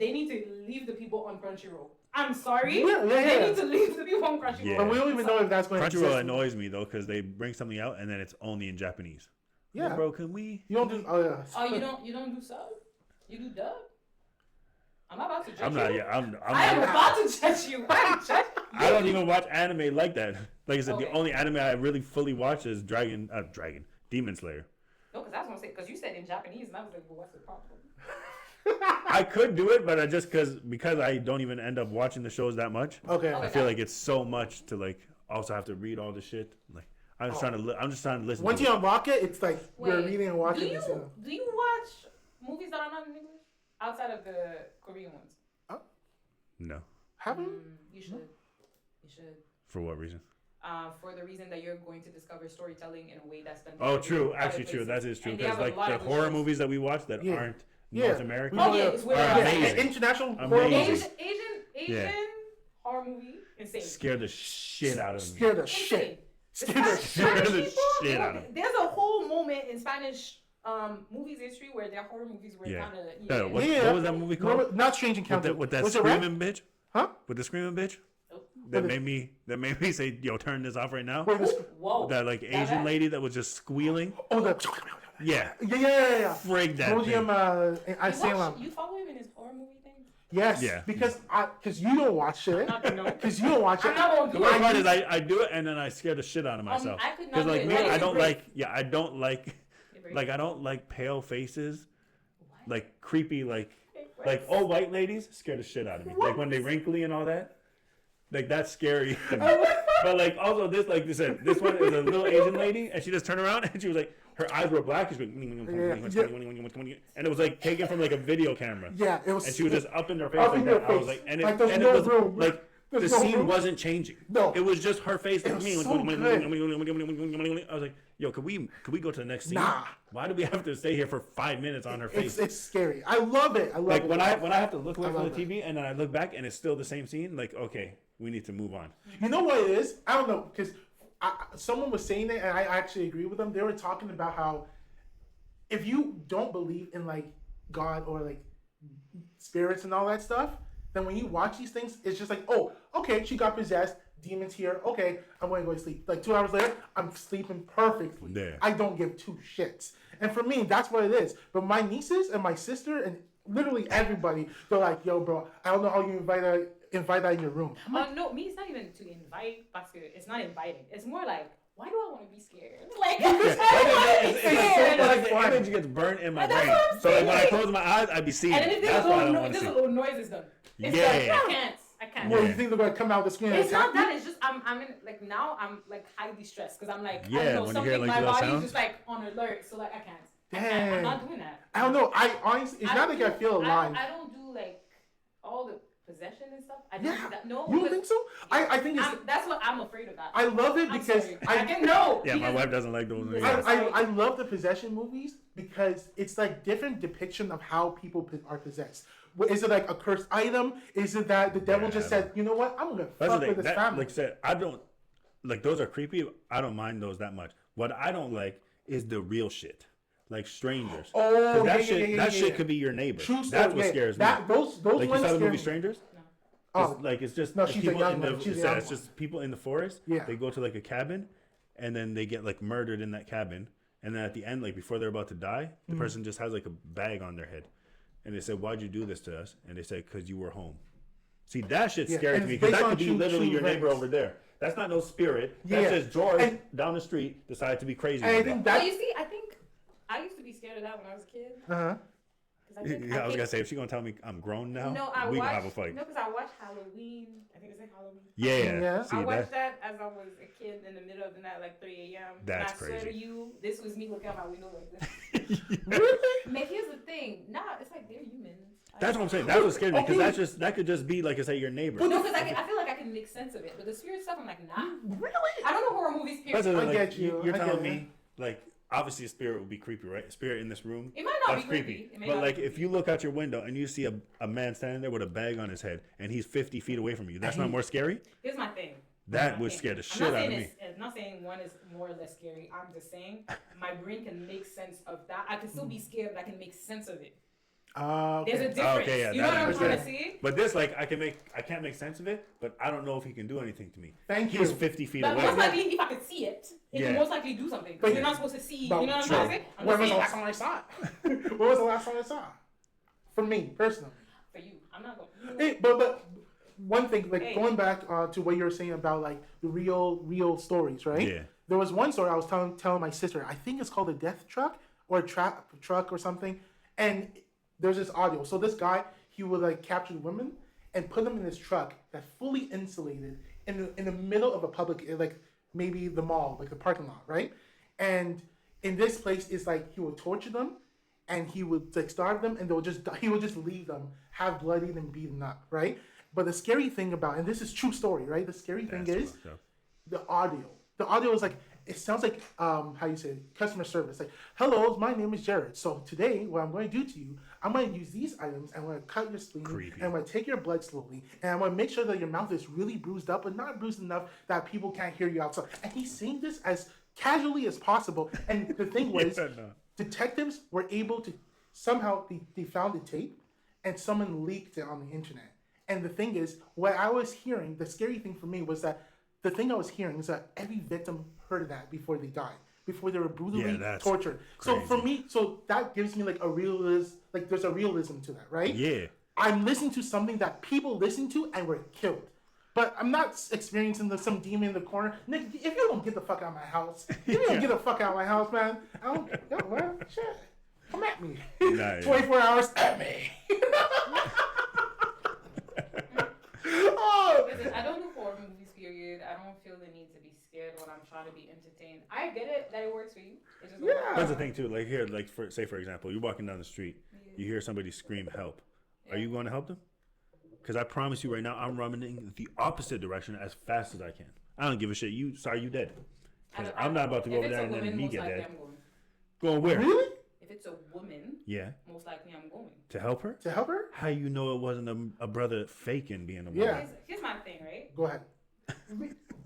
leave the people on Crunchyroll. I'm sorry. Yeah. They need to leave the people on Crunchyroll. Yeah. But we don't even know if that's going to Crunchyroll exist. annoys me though because they bring something out and then it's only in Japanese. Yeah, Like, bro, can we? you don't do. Oh yeah. Oh, you don't do sub? You do dub? I'm about to judge I'm you. not. Yeah, I am not. about to judge you. I don't even watch anime like that. Like I said, the Okay. only anime I really fully watch is Demon Slayer. No, because I was gonna say because you said in Japanese, and I was like, well, what's the problem? I could do it, but I just because I don't even end up watching the shows that much. Okay. I feel like it's so much to like also have to read all the shit. Like I'm just trying to. I'm just trying to listen. Once to you it. unlock it, it's like you're Wait, reading and Do watching. you watch movies that are not in English outside of the Korean ones? No. Haven't? You should. You should. For what reason? For the reason that you're going to discover storytelling in a way that's done. Oh, differently true. from other Actually, true. places. That is true. And they Because have a like lot the of horror shows. movies that we watch that Yeah. aren't Yeah. North American. Oh yeah, it's Are where amazing. International horror Amazing. movies Asian horror movie, insane. Scare the shit out of me. scare the Insane. shit. The Scare the Spanish the people, shit out of 'em. there's a whole moment in Spanish movies history where their horror movies were Yeah. kind of Yeah, what was that movie Remember, called? not Strange With, Encounter. with that Was it Red? screaming bitch? Huh? With the screaming bitch? Nope. That What made me say, yo, turn this off right now. Wait, Whoa. That like Asian bad? lady that was just squealing. oh, the. Yeah. Yeah. Frig that Podium, thing. You follow him in his horror movie things? Yes. Yeah. Because you don't watch it. Because you don't watch it. I'm not gonna The do worst it. part is I do it and then I scare the shit out of myself. I could not Because like do me, it. I don't Break. like. Yeah, I don't like. Like I don't like pale faces. Like creepy, like old white ladies scare the shit out of me. Like when they wrinkly and all that. Like that's scary. To me. But like also this, like you said, this one is a little Asian lady, and she just turned around and she was like, her eyes were black. She was like, and it was like taken from like a video camera. Yeah, it was. And she was just up in their face Up like in that. your I was face. like, and Like, it there's and no it was room. like There's the no scene room. wasn't changing. No. It was just her face. It was so good. I was like, yo, could we go to the next scene? Nah. Why do we have to stay here for 5 minutes on her face? It's scary. I love it. Like it. when I have to look away I from the love TV and then I look back and it's still the same scene. Like, okay, we need to move on. You know what it is? I don't know, because someone was saying it, and I actually agree with them. They were talking about how if you don't believe in like God or like spirits and all that stuff, then when you watch these things, it's just like, oh, okay, she got possessed, demons here, okay, I'm going to go to sleep. Like 2 hours later, I'm sleeping perfectly. Yeah. I don't give two shits. And for me, that's what it is. But my nieces and my sister and literally everybody, they're like, yo, bro, I don't know how you invite that in your room. No, me, it's not even to invite, it's not inviting. It's more like, why do I want to be scared? Like, Like the image gets burnt in my brain. So like when I close my eyes, I be seeing and then it. if That's why I don't there's want to a see. little noise is done. It's Yeah. like, I can't. Well, you think they're going to come out the screen and It's not attack that. you? It's just I'm in like now I'm like highly stressed because I'm like I Yeah, don't know when you something hear, like, my little body's sounds. just like on alert. So like I can't. Damn. I'm not doing that. I don't know. I honestly, it's not like I feel alive. I don't do like all the possession and stuff. I don't Yeah. do that. No. You don't think so? I think it's. That's what I'm afraid of that. I love it I'm because sorry. I can know. Yeah, my because- wife doesn't like those movies. I love the possession movies because it's like different depiction of how people are possessed. Is it like a cursed item? Is it that the devil just said, you know what, I'm gonna That's fuck the with thing. this family? Like I said, I don't like those are creepy. I don't mind those that much. What I don't like is the real shit, like strangers. Oh, 'Cause that yeah, shit, yeah, that yeah, shit yeah. could be your neighbor. True That's story, what yeah. scares That- me. those Like you ones saw the scare movie me. Strangers. Oh. It's like it's just No, it's she's a people young in one. the She's a yeah, young it's one. just people in the forest. Yeah. They go to like a cabin, and then they get like murdered in that cabin. And then at the end, like before they're about to die, the person just has like a bag on their head, and they said, "Why'd you do this to us?" And they said, "Cause you were home." See, that shit's Yeah, scary and to me it's because based that on could be true literally your neighbor events. over there. That's not no spirit. Yeah. That's just George And- down the street decided to be crazy. And I one think day. But that. you see, I think I used to be scared of that when I was a kid. Uh-huh. 'Cause I think, Yeah, I was gonna say if she's gonna tell me I'm grown now, No, I we watched. gonna have a fight. No, because I watched Halloween. I think it's like Halloween. Yeah. See I that? watched that as I was a kid in the middle of the night, like 3 a.m. That's and I swear crazy. to you, this was me looking out my window like this. Really? Man, here's the thing. Nah, it's like they're humans. That's what I'm saying. That's what scared me because Okay. that could just be like I say your neighbor. No, because I feel like I can make sense of it. But the spirit stuff, I'm like, nah. Really? I don't know horror movies, That's period. what, I like, get you. You're I telling get me like obviously a spirit would be creepy, right? A spirit in this room. It might not That's be creepy. It may But not like be if you look out your window and you see a man standing there with a bag on his head and he's 50 feet away from you, that's not more scary? Here's my thing. That Here's my would thing. scare the I'm shit not out of saying me. I'm not saying one is more or less scary. I'm just saying my brain can make sense of that. I can still be scared, but I can make sense of it. Okay. There's a difference. Okay, yeah, you know what that I'm makes trying to sense. see? But this like I can't make sense of it, but I don't know if he can do anything to me. Thank He's you. 50 feet But away. most likely, if I could see it, it Yeah. can most likely do something. But- But you're not supposed to see. But- You know what I'm True. trying to say? I'm When just was the saying, last time I saw it? When was the last time I saw it? For me, personally. for you, I'm not going. You know, Hey, but one thing, like Hey. going back to what you were saying about like the real stories, right? Yeah. There was one story I was telling my sister. I think it's called a death truck or a trap truck or something. And there's this audio. So this guy, he would like capture women and put them in this truck that's fully insulated in the middle of a public, like maybe the mall, like the parking lot, right? And in this place, it's like he would torture them, and he would like starve them, and he would just leave them, have bloodied and beaten up, right? But the scary thing about, and this is true story, right? The scary thing That's is fucked up. the audio. The audio is like, it sounds like how you say it, customer service. Like, hello, my name is Jared. So today, what I'm going to do to you, I'm going to use these items. I'm going to cut your spleen, Creepy. and I'm going to take your blood slowly, and I'm going to make sure that your mouth is really bruised up, but not bruised enough that people can't hear you outside. And he's saying this as casually as possible. And the thing was, Yeah, no. detectives were able to somehow they found the tape, and someone leaked it on the internet. And the thing is, what I was hearing, the scary thing for me was that the thing I was hearing is that every victim heard that before they died. before they were brutally that's tortured. So crazy. for me, so that gives me like a realism, like there's a realism to that, right? Yeah. I'm listening to something that people listen to and were killed. But I'm not experiencing some demon in the corner. Nick, if you don't get the fuck out of my house, if you don't get the fuck out of my house, man, I don't, well, shit, come at me. Nice. 24 hours at me. Oh. Listen, I don't do horror movies, period. I don't feel the need to be scared when I'm trying to be entertained. I get it that it works for you. It just don't work. Yeah. That's the thing too. Like here, like for example, you're walking down the street, you hear somebody scream help. Are you going to help them? Because I promise you right now, I'm running the opposite direction as fast as I can. I don't give a shit. You dead. 'Cause I'm not about to go over there and then me get dead. Going where? Really? If it's a woman, Yeah. most likely I'm going. To help her? To help her? How you know it wasn't a brother faking being a woman? Yeah. Here's my thing, right? Go ahead.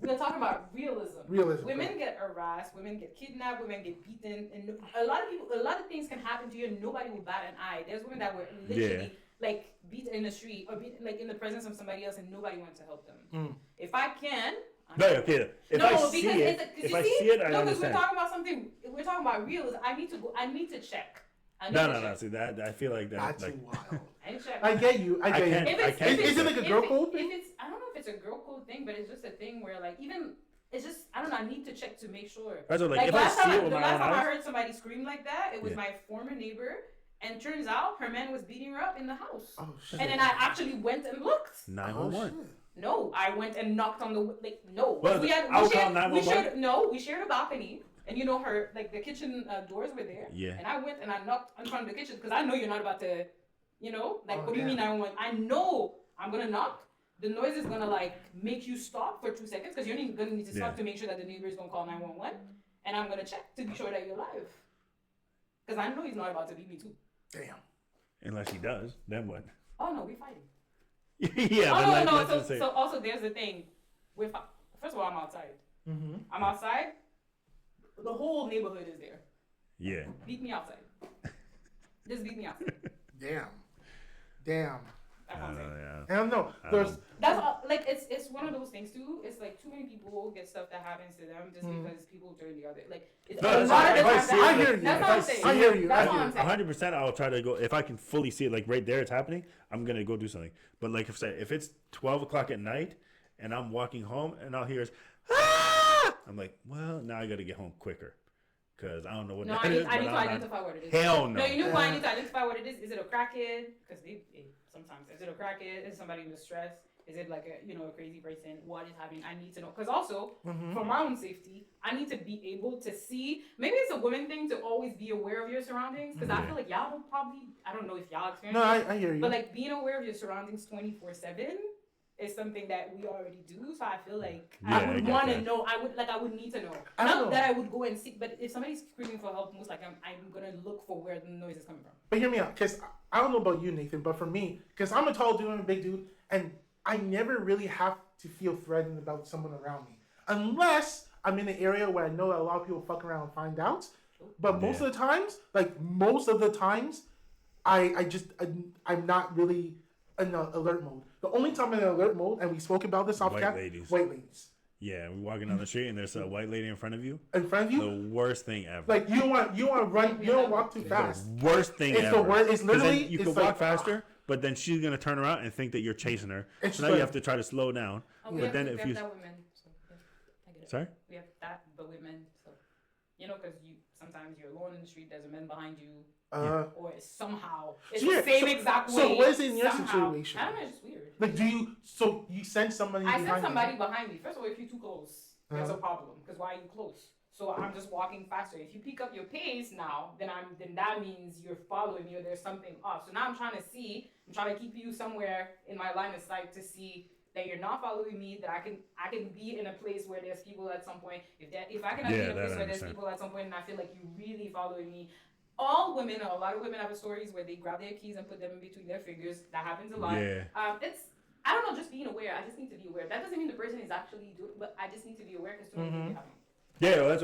We're talking about realism. Realism. Women get harassed, women get kidnapped, women get beaten, and a lot of things can happen to you and nobody will bat an eye. There's women that were literally like beat in the street or beat like in the presence of somebody else and nobody went to help them. If I can. No, okay. If I see it, I no, because understand. we're talking about realism. I need to check. No. See that? I feel like that. That's like, wild. I need to check. I get you. I get can't- you. I can't Is it like a girl code thing? I don't know if it's a girl code thing, but it's just a thing where like even it's just I don't know. I need to check to make sure. That's what, like if I see it with the my last own time I eyes. heard somebody scream like that, it was my former neighbor, and turns out her man was beating her up in the house. Oh shit. And then I actually went and looked. 911. No, I went and knocked on the no. Well, we I'll call 911. we shared a balcony, and you know her like the kitchen doors were there. Yeah. And I went and I knocked in front of the kitchen because I know you're not about to, like what do you yeah. mean 911? I know I'm gonna knock. The noise is gonna like make you stop for 2 seconds because you're gonna need to stop to make sure that the neighbors don't call 911, and I'm gonna check to be sure that you're alive. Because I know he's not about to beat me too. Damn. Unless he does, then what? Oh no, we're fighting. Yeah. Oh but no, let's just say- so also there's the thing. First of all, I'm outside. Mm-hmm. I'm outside. The whole neighborhood is there. Yeah. Beat me outside. Just beat me outside. Damn. That's what I'm saying. I don't know. There's That's all, like it's one of those things too. It's like too many people get stuff that happens to them just because people turn the other. Like it's No, a that's lot fine. of the If I times see that it, I hear happens. you. That's what I'm saying. I hear you. That's I what hear I'm you. saying. 100%. I'll try to go if I can fully see it, like right there, it's happening. I'm gonna go do something. But like if it's 12 o'clock at night and I'm walking home and I'll hear, I'm like, well, now I gotta get home quicker because I don't know what. No, that I need is, to but I'm not- identify what it is. Hell no. No, you know why I need to identify what it is? Is it a crackhead? Because sometimes is it a crackhead? Is it somebody in distress? Is it like a crazy person? What is happening? I need to know. Because also, for my own safety, I need to be able to see. Maybe it's a woman thing to always be aware of your surroundings. Because I feel like y'all don't probably. I don't know if y'all experience. no. it, I hear you. But like being aware of your surroundings 24/7 is something that we already do. So I feel like Yeah, I I would get want to that. know. I would need to know. I don't Not know. that I would go and seek, but if somebody's screaming for help, most likely I'm gonna look for where the noise is coming from. But hear me out, because I don't know about you, Nathan, but for me, because I'm a tall dude and a big dude, and I never really have to feel threatened about someone around me. Unless I'm in an area where I know that a lot of people fuck around and find out. But most of the times, I'm not really in alert mode. The only time I'm in alert mode, and we spoke about this off White cap, ladies. white ladies. Yeah, we're walking down the street and there's a white lady in front of you. In front of you, The worst thing ever. like you don't want to run, you don't walk too fast. Worst thing It's ever. the worst. It's 'Cause then literally you it's can like, walk faster, but then she's gonna turn around and think that you're chasing her. It's So now like- you have to try to slow down. Oh, we But have then we if have you that women, so yeah, I get it. sorry, We have that, but women, so because you sometimes you're alone in the street, there's a man behind you, or somehow it's Yeah, the same so- exact way. so what is it in your somehow. situation? I don't know, it's just weird. like, you send somebody I behind sent somebody you? behind me. First of all, if you're too close, there's a problem. Because why are you close? So I'm just walking faster. If you pick up your pace now, then that means you're following me or there's something off. So now I'm trying to keep you somewhere in my line of sight to see that you're not following me, that I can be in a place where there's people at some point. If I can be in a place where there's people at some point and I feel like you're really following me. All women, or a lot of women have stories where they grab their keys and put them in between their fingers. That happens a lot. Yeah. I don't know, just being aware. I just need to be aware. That doesn't mean the person is actually doing, but I just need to be aware because too many things are happening. yeah, well, that's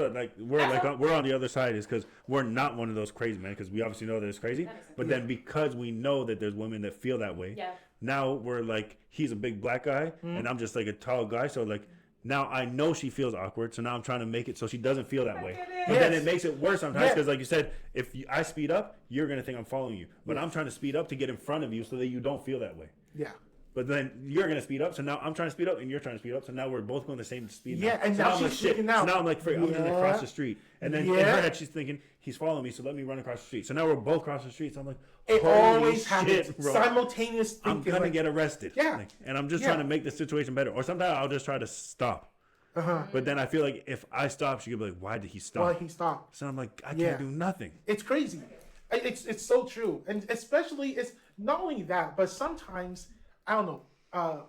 what we're on the other side is because we're not one of those crazy men because we obviously know that it's crazy, That makes sense. but then because we know that there's women that feel that way, Yeah. now we're like he's a big black guy and I'm just like a tall guy, so like Now I know she feels awkward, so now I'm trying to make it so she doesn't feel that way. But Yes. then it makes it worse sometimes Yes. because, like you said, if I speed up, you're gonna think I'm following you. But I'm trying to speed up to get in front of you so that you don't feel that way. Yeah. But then you're gonna speed up, so now I'm trying to speed up and you're trying to speed up, so now we're both going the same speed. Yeah, and so now I'm she's like, shit. freaking out. So now I'm like, frick, I'm gonna cross the street, and then in Yeah. her head she's thinking he's following me, so let me run across the street. So now we're both crossing the street. So I'm like, It holy always shit, happens. bro. Simultaneous thinking. I'm gonna like, get arrested. Yeah. Like, and I'm just Yeah. trying to make the situation better. Or sometimes I'll just try to stop. But then I feel like if I stop, she could be like, why did he stop? Why he stopped. So I'm like, I Yeah. can't do nothing. It's crazy. It's so true. And especially, it's not only that, but sometimes, I don't know,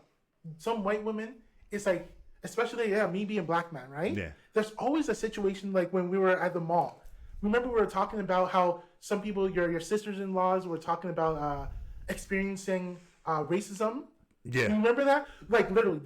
some white women, it's like, especially, me being black man, right? Yeah. There's always a situation like when we were at the mall. Remember we were talking about how some people, your sisters-in-laws were talking about experiencing racism? Yeah. You remember that? Like literally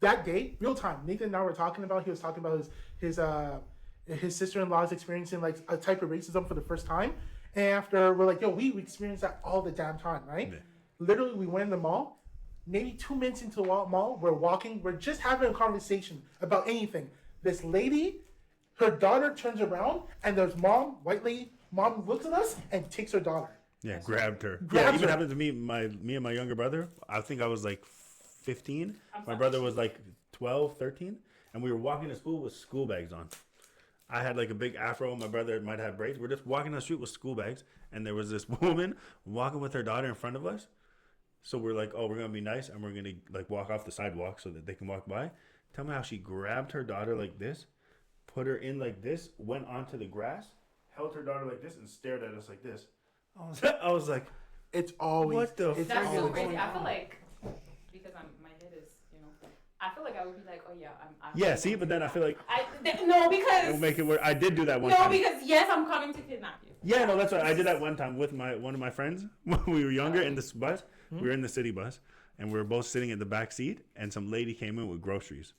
that day, real time. Nathan and I were talking about. He was talking about his sister-in-law's experiencing like a type of racism for the first time. And after we're like, yo, we experience that all the damn time, right? Yeah. Literally, we went in the mall. Maybe 2 minutes into the mall, we're walking. We're just having a conversation about anything. This lady, her daughter turns around, and there's white lady. Mom looks at us and takes her daughter. Yeah, grabbed her. Grabs Yeah, it even her. happened to me. Me and my younger brother. I think I was like 15. My brother was like 12, 13, and we were walking to school with school bags on. I had like a big afro. My brother might have braids. We're just walking down the street with school bags, and there was this woman walking with her daughter in front of us. So we're like, oh, we're gonna be nice, and we're gonna like walk off the sidewalk so that they can walk by. Tell me how she grabbed her daughter like this, put her in like this, went onto the grass, held her daughter like this, and stared at us like this. I was like, It's always What the it's That's so always crazy. going I feel on. like because my head is, I feel like I would be like, oh yeah, I'm yeah, see, but then I feel like no, because it'll make it work. I did do that one no, time. because yes, I'm coming to kidnap you. Yeah, no, that's right. I did that one time with one of my friends when we were younger in this bus. We were in the city bus, and we were both sitting in the back seat, and some lady came in with groceries.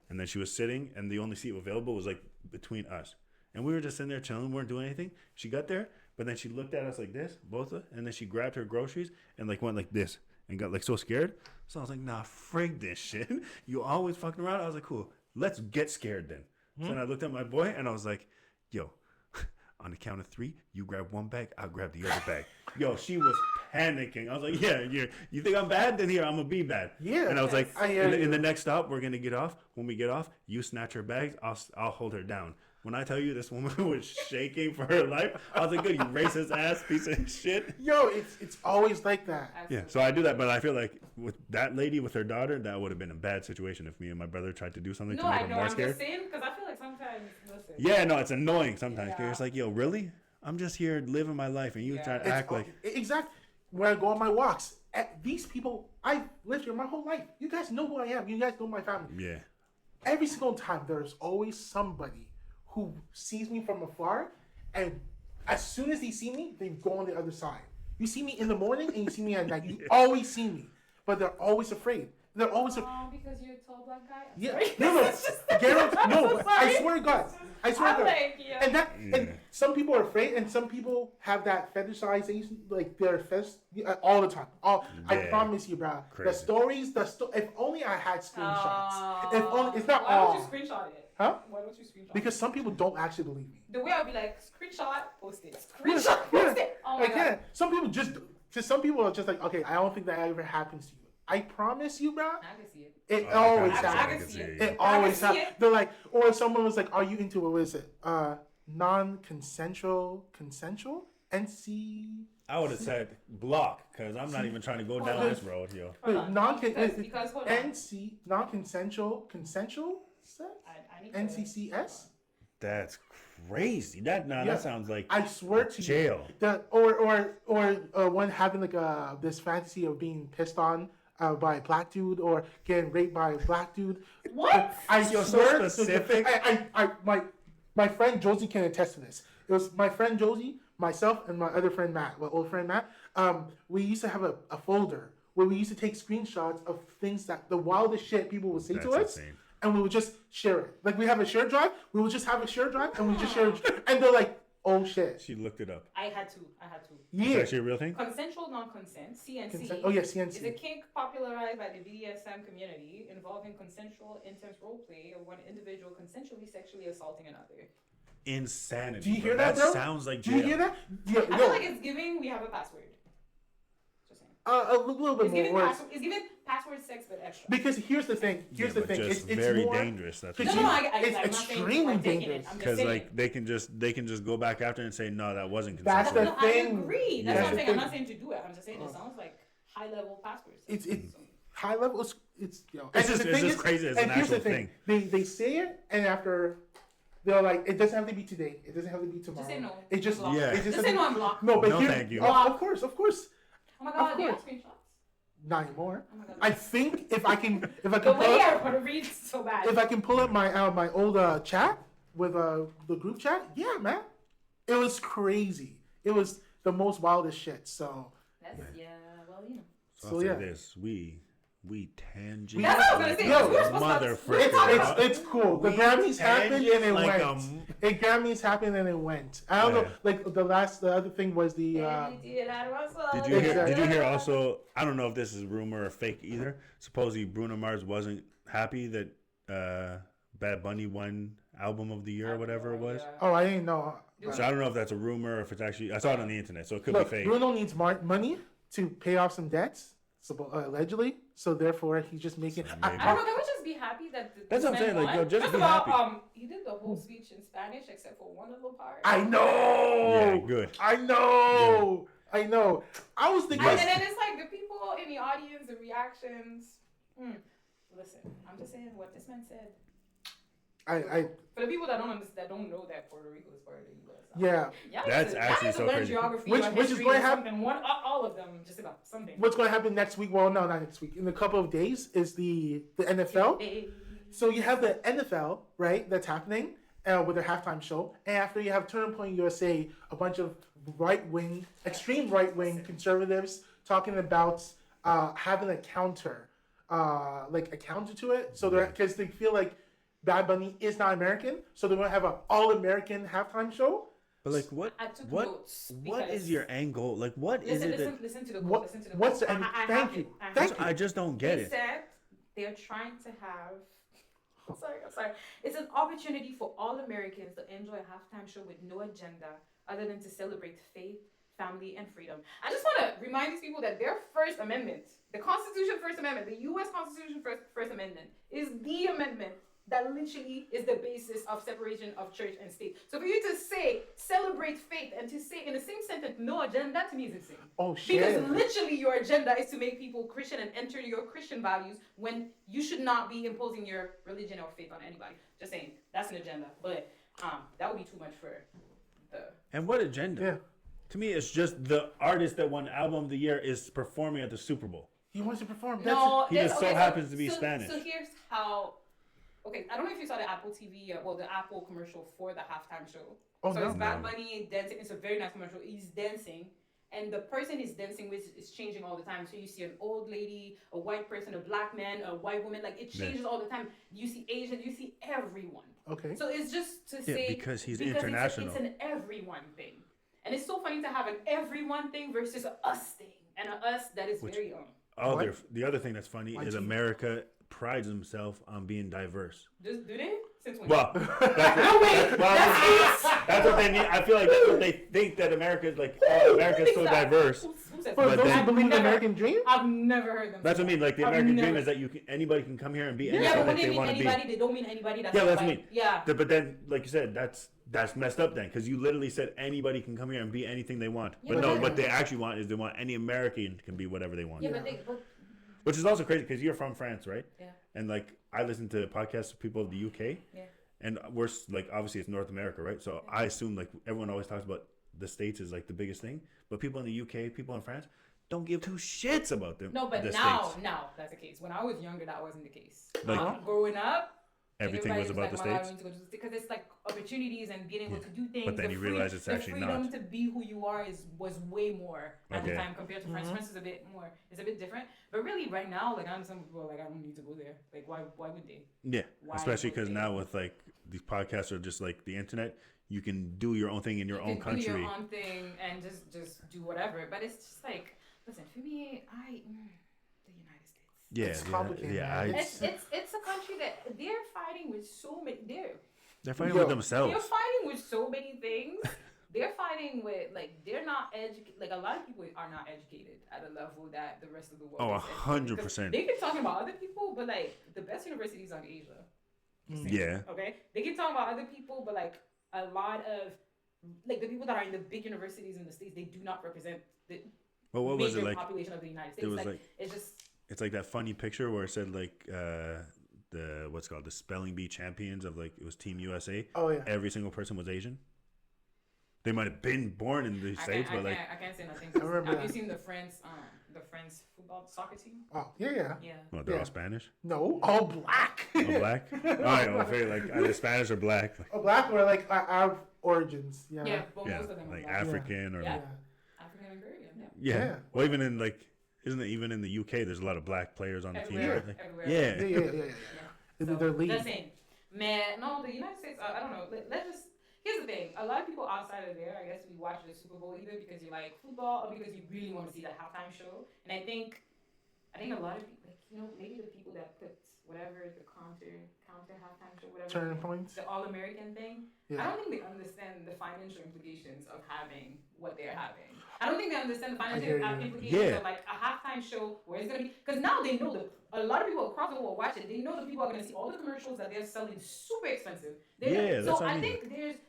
And then she was sitting, and the only seat available was like between us. And we were just sitting there chilling, weren't doing anything. She got there, but then she looked at us like this, both of us, and then she grabbed her groceries and like went like this and got like so scared. So I was like, nah, frig this shit. You always fucking around. I was like, cool, let's get scared then. So then I looked at my boy, and I was like, yo, on the count of 3, you grab one bag, I'll grab the other bag. Yo, she was panicking. I was like, yeah, you think I'm bad? Then here, I'm going to be bad. Yeah. And I was like, I hear in you. the next stop, we're going to get off. When we get off, you snatch her bags, I'll hold her down. When I tell you this woman was shaking for her life, I was like, good, you racist ass piece of shit. Yo, it's always like that. Yeah, so I do that, but I feel like with that lady, with her daughter, that would have been a bad situation if me and my brother tried to do something No, to make I her know. more I'm scared. just saying because I feel like sometimes. Listen. Yeah, no, it's annoying sometimes. 'Cause Yeah. it's like, yo, really? I'm just here living my life, and you Yeah. try to It's act like... exactly when I go on my walks. These people, I've lived here my whole life. You guys know who I am. You guys know my family. Yeah. Every single time, there's always somebody who sees me from afar, and as soon as they see me, they go on the other side. You see me in the morning, and you see me at night. You always see me, but they're always afraid. They're always afraid. Because you're a tall black guy. I'm Yeah, sorry. no, It's just- Guarantee, no. I'm so But I sorry. swear to God, I swear to I'm God. like, yeah. And some people are afraid, and some people have that fetishization, like their all the time. I Yeah. promise you, bro. Crazy. The stories, if only I had screenshots. If only, it's not Why all. don't you screenshot it? Huh? Why don't you screenshot Because some people don't actually believe me. it? The way I'd be like, screenshot, post it. Yeah, Screenshot, yeah. post it. Oh my Like, god. yeah, some people some people are just like, okay, I don't think that ever happens to you. I promise you, bro. I can see it. It Oh, I always got you. I happens. can see it. It I always can see happens. it. They're like, or someone was like, are you into, what is it? Consensual? NC? I would have said block, because I'm not even trying to go down this road, yo. Hold Wait, on. Because hold on. NC, non-consensual sex? I need to- NCCS? That's crazy. That Yeah. sounds like I swear to jail. you. Or one having like this fantasy of being pissed on by a black dude or getting raped by a black dude. What? I You're so swear to specific. my friend Josie can attest to this. It was my friend Josie, myself, and my other friend Matt, my old friend Matt. We used to have a folder where we used to take screenshots of things the wildest shit people would say to That's us. insane. And we would just share it. Like we have a share drive, we would just have a share drive, and we just share it. And they're like, Oh shit. She looked it up. I had to. It's Yeah. actually a real thing? Consensual non-consent, CNC. Oh yeah, Is a CNC. kink popularized by the BDSM community involving consensual, intense role play of one individual consensually sexually assaulting another. Insanity. Do you hear bro. that, bro? Sounds like Do jail. you hear that? Yeah, I feel like it's giving. We have a password. a little bit It's more giving, words. it's giving password sex, but extra. Because here's the thing. Here's the but thing. just It's very more, dangerous. That's Because No, what no, it's I'm not saying extremely I'm taking dangerous. it. I'm just because saying. like they can just go back after and say no, that wasn't That's consensual. the No, I thing. agree. That's Yeah. what I'm saying. the I'm not thing. saying to do it. I'm just saying it sounds like high level password sex. It's high level. It's yo. It's and just the thing it's is- just crazy as and an here's the actual thing. thing. They say it, and after they're like, it doesn't have to be today. It doesn't have to be tomorrow. Just say no. It just Block. Yeah. It Just has say to no. be- I'm blocked. No, but No, here, thank you. Of course. Oh my god, Of do you have course. screenshots? Not anymore. Oh my god. I think if I can The pull way up, I want to read so bad. if I can pull up my old chat with the group chat, yeah, man, it was crazy. It was the most wildest shit. So That's, well, you know. So So, I'll say yeah. this: we tangent. That's what I was gonna say. Yo, We were supposed to- motherfucker. it's cool. The We Grammys happened and it like went. The Grammys happened and it went. I don't know. Yeah. Like the other thing was the. Did you hear? Did you hear also? I don't know if this is rumor or fake either. Supposedly Bruno Mars wasn't happy that Bad Bunny won Album of the Year or whatever it was. Oh, I didn't know. So I don't know if that's a rumor or if it's actually. I saw it on the internet, so it could Look, be fake. Bruno needs money to pay off some debts, allegedly. So therefore, he's just making. So I maybe. don't know. Can we just be happy that That's what I'm saying, like, yo, just First be of all, happy. he did the whole speech in Spanish except for one little part. I know. Yeah, good. I know. I know. I was thinking. And then it's like the people in the audience, the reactions. Listen, I'm just saying what this man said. For the people that don't understand, that don't know that Puerto Rico is part of the U.S. Yeah. Y'all That's y'all actually need to so learn crazy. geography Which or is history going or to happen- something. All of them, just about something. What's going to happen next week? Well, no, not next week. In a couple of days is the NFL. So you have the NFL, right? That's happening with their halftime show, and after you have Turning Point USA, a bunch of extreme right wing conservatives talking about having a counter, to it. So they're because they feel like Bad Bunny is not American, so they're gonna have an all American halftime show. But like, what? I took What? notes What because- is your end goal? Like, what is Listen, it? listen, listen to the quote. What- Listen to the what's quote. the end? I Thank have you. it. I have Thank it. you. I just don't get They it. said they're trying to have. I'm sorry. It's an opportunity for all Americans to enjoy a halftime show with no agenda other than to celebrate faith, family, and freedom. I just want to remind these people that their First Amendment, the Constitution First Amendment, the U.S. Constitution First Amendment, is the amendment that literally is the basis of separation of church and state. So for you to say celebrate faith and to say in the same sentence no agenda, that to me is insane. Oh shit! Because literally your agenda is to make people Christian and enter your Christian values when you should not be imposing your religion or faith on anybody. Just saying, that's an agenda. But that would be too much for the... And what agenda? Yeah. To me, it's just the artist that won Album of the Year is performing at the Super Bowl. He wants to perform. No, He just so happens to be Spanish. So here's how... Okay, I don't know if you saw the Apple TV, the Apple commercial for the halftime show. Oh, So no. it's Bad Bunny dancing. It's a very nice commercial. He's dancing. And the person he's dancing with is changing all the time. So you see an old lady, a white person, a black man, a white woman. Like, it changes all the time. You see Asian, you see everyone. Okay. So it's just to say... because he's international. It's an everyone thing. And it's so funny to have an everyone thing versus a us thing. And a us that is very... The other thing that's funny is America prides himself on being diverse. Do they? Since when? Well, that's what they mean. I feel like that's what they think, that America is like. Oh, America is so diverse. Who said For But that? those then- who believe in the Never- American dream. I've never heard them. That's say what I mean. Like the I've American never- dream is that anybody can come here and be anything Yeah, but that when they they mean want to be. anybody, they don't mean anybody. That's Yeah, not that's white. me. Yeah. But then, like you said, that's messed up then, because you literally said anybody can come here and be anything they want. Yeah, But but no, then- what they actually want is they want any American can be whatever they want. Yeah, but Which is also crazy because you're from France, right? Yeah. And like I listen to podcasts of people of the UK. Yeah. And we're like, obviously it's North America, right? So I assume like everyone always talks about the States is like the biggest thing, but people in the UK, people in France, don't give two shits about them. No, but the now States. that's the case. When I was younger, that wasn't the case. Like- Growing up, Everything was about the States. Because it's like opportunities and being able to do things. But then the you realize it's actually the freedom not. to be who you are was way more at the Okay. time compared to France. France is a bit more. It's a bit different. But really, right now, like I understand people are like, I don't need to go there. Like, why would they? Yeah, Why especially would because they? now with like these podcasts are just like the internet. you can do your own thing in your own Do country. your own thing and just do whatever. But it's just like, listen, for me, the United States. Yeah, It's complicated, yeah. man. It's a country that they're fighting with so many. They're fighting Yo, with themselves. They're fighting with so many things. They're fighting with, like, they're not educated. Like, a lot of people are not educated at a level that the rest of the world is. 100%. They keep talking about other people, but, like, the best universities are in Asia. Yeah. Okay? They keep talking about other people, but, like, a lot of, like, the people that are in the big universities in the States, they do not represent the But what was it like? population of the United States. It was like it's just... It's like that funny picture where it said like the what's called the spelling bee champions of like it was Team USA. Oh yeah. Every single person was Asian. They might have been born in the States, but like I can't say nothing. I remember Have you that. seen the France football soccer team? Oh yeah. Yeah. well, they're Yeah. all Spanish. No, all black. All black. All right, well, I figure like either Spanish or black. Like, All black or like Arab origins. Yeah. Yeah, but yeah, most of them are like black. African or Yeah. like, African and Caribbean. Yeah. yeah. Yeah. Well, even in like isn't it even in the UK? There's a lot of black players on the team, Everywhere, right? Like, everywhere. yeah. Yeah. So, They're league. listen, man, no, the United States, I don't know. Let's just, here's the thing. A lot of people outside of there, I guess we watch the Super Bowl either because you like football or because you really want to see the halftime show. And I think a lot of people, like, you know, maybe the people that put whatever, the counter halftime show, whatever. Turning points. The All-American thing. Yeah. I don't think they understand the financial implications of having what they're having. I don't think they understand the financial hear you. implications Yeah. of like a halftime show where it's gonna be, because now they know a lot of people across the world watch it. They know the people are gonna see all the commercials that they're selling super expensive. Yeah, so that's what I I mean. think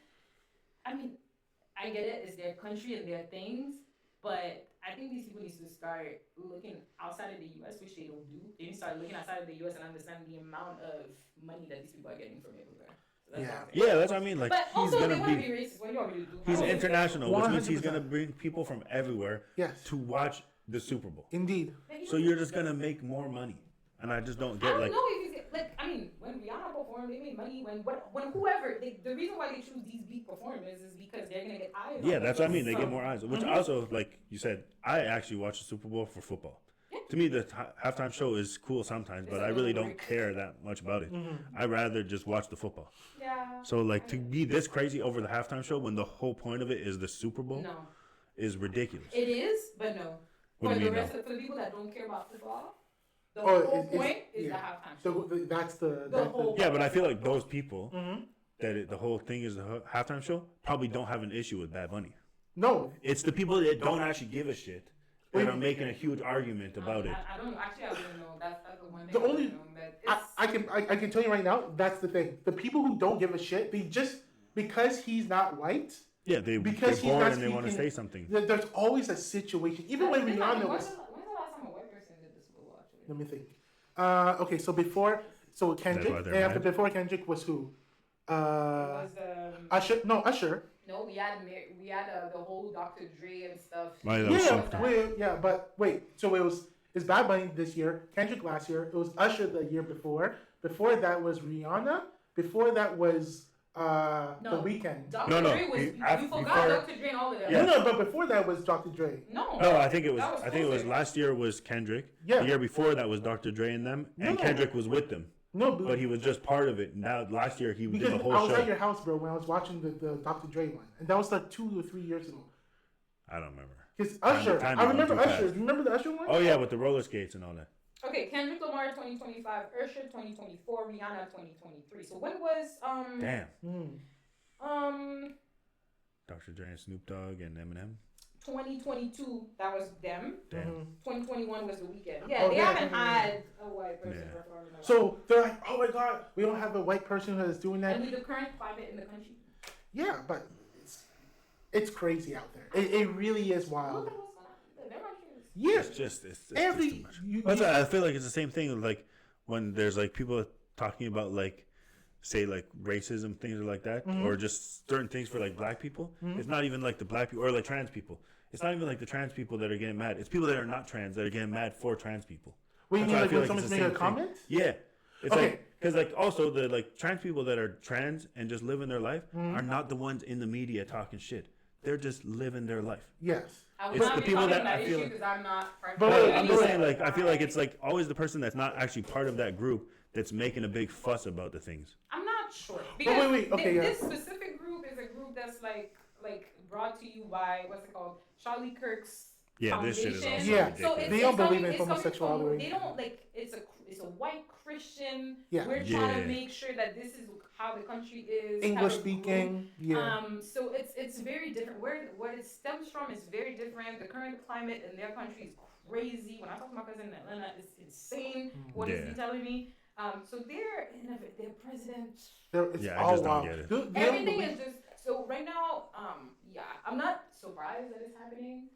I get it, it's their country and their things, but I think these people need to start looking outside of the U.S., which they don't do. They need to start looking outside of the U.S. and understand the amount of money that these people are getting from everywhere. So that's what I'm saying. Yeah, that's what I mean. Like But he's also, they gonna want to be be racist. What do you want me to do? he's I don't international, which means he's 100%. gonna bring people from everywhere Yes. to watch the Super Bowl. Indeed. think- So you're just gonna make more money, and I just don't I get don't like. know if he's like. I mean, when Rihanna performed, they made money. When whoever, the reason why they choose these big performers is because they're gonna get eyes. Yeah, on that's them. what I mean. They So- get more eyes, which also, like you said, I actually watch the Super Bowl for football. To me, the halftime show is cool sometimes, but I really don't care that much about it. I'd rather just watch the football. Yeah. So, like, to be this crazy over the halftime show when the whole point of it is the Super Bowl No, is ridiculous. it is, but no. What For do you the mean, rest of, for the people that don't care about football, the Oh, whole it's- point is yeah. the halftime show. So that's the. The whole- Yeah, but I feel like those people Mhm. the whole thing is the halftime show probably don't have an issue with Bad Bunny. No. It's the people that don't actually give a shit that are making a huge argument about it. I don't actually. I wouldn't know. That's the one thing. The I only- wouldn't know, but I can tell you right now. That's the thing. The people who don't give a shit, they just because he's not white. Yeah, they're Because he's born not and they want to speaking- say something. There's always a situation. Even when Rihanna was. When's the last time a white person did this Super Bowl? Actually. Let me think. Okay, so Kendrick, why they're and mad? before Kendrick was who? It was Usher. No, Usher. no, we had the whole Dr. Dre and stuff. Right, that was Yeah, something. wait. So it's Bad Bunny this year, Kendrick last year. It was Usher the year before. Before that was Rihanna. Before that was The No. Weeknd. Dr. No, Dre was. he- You af- forgot before- Dr. Dre and all of them. Yeah. No, but before that was Dr. Dre. No. No, I think it was. That was I think it was closer. last year was Kendrick. Yeah. The year before that was Dr. Dre and them, and No. Kendrick was with them, No, but he was just part of it. Now last year he did because the whole I was show. at your house, bro, when I was watching the Dr. Dre one, and that was like 2 or 3 years ago. I don't remember. Because Time- Usher, time I is remember going too Usher. fast. You remember the Usher one? Oh yeah, with the roller skates and all that. Okay, Kendrick Lamar 2025, Usher 2024, Rihanna 2023. So when was Damn. Hmm. Dr. Dre and Snoop Dogg and Eminem. 2022, that was them. Damn. Mhm. 2021 was the weekend. Yeah, Oh, they yeah, haven't yeah. had a white person Yeah. performing. So they're like, oh my God, we don't have a white person who is doing that. and with the current climate in the country, Yeah, but it's crazy out there. It really is look wild. at what's going on. They're not sure. Yeah, It's just too every much. you, That's why I feel like it's the same thing. Like when there's like people talking about like, say like racism things like that, or just certain things for like black people. It's not even like the black people or like trans people. It's not even like the trans people that are getting mad. It's people that are not trans that are getting mad for trans people. what do you That's mean, why I like feel when like someone's it's the making a same comment? thing. Yeah, it's Okay. like because like also the like trans people that are trans and just living their life are not the ones in the media talking shit. They're just living their life. Yes. I will It's not the be people talking that about I feel issue like- because I'm not. part But of wait, it. I'm just wait. saying, like, I feel like it's like always the person that's not actually part of that group that's making a big fuss about the things. I'm not sure. Because wait, okay, yeah. this specific group is a group like brought to you by what's it called? Charlie Kirk's Yeah, this shit is also foundation. Yeah. ridiculous. So it's, They don't it's coming, believe in it's coming homosexuality or from, they anything. don't like it's a white Christian. Yeah. We're trying Yeah. to make sure that this is how the country is. English how it grew. speaking. Yeah. So it's very different. Where what it stems from is very different. The current climate in their country is crazy. When I talk to my cousin in Atlanta, it's insane. What is he telling me? So their president. It's Yeah, I all just don't wild. get it. Everything is just so right now. Yeah, I'm not surprised that it's happening.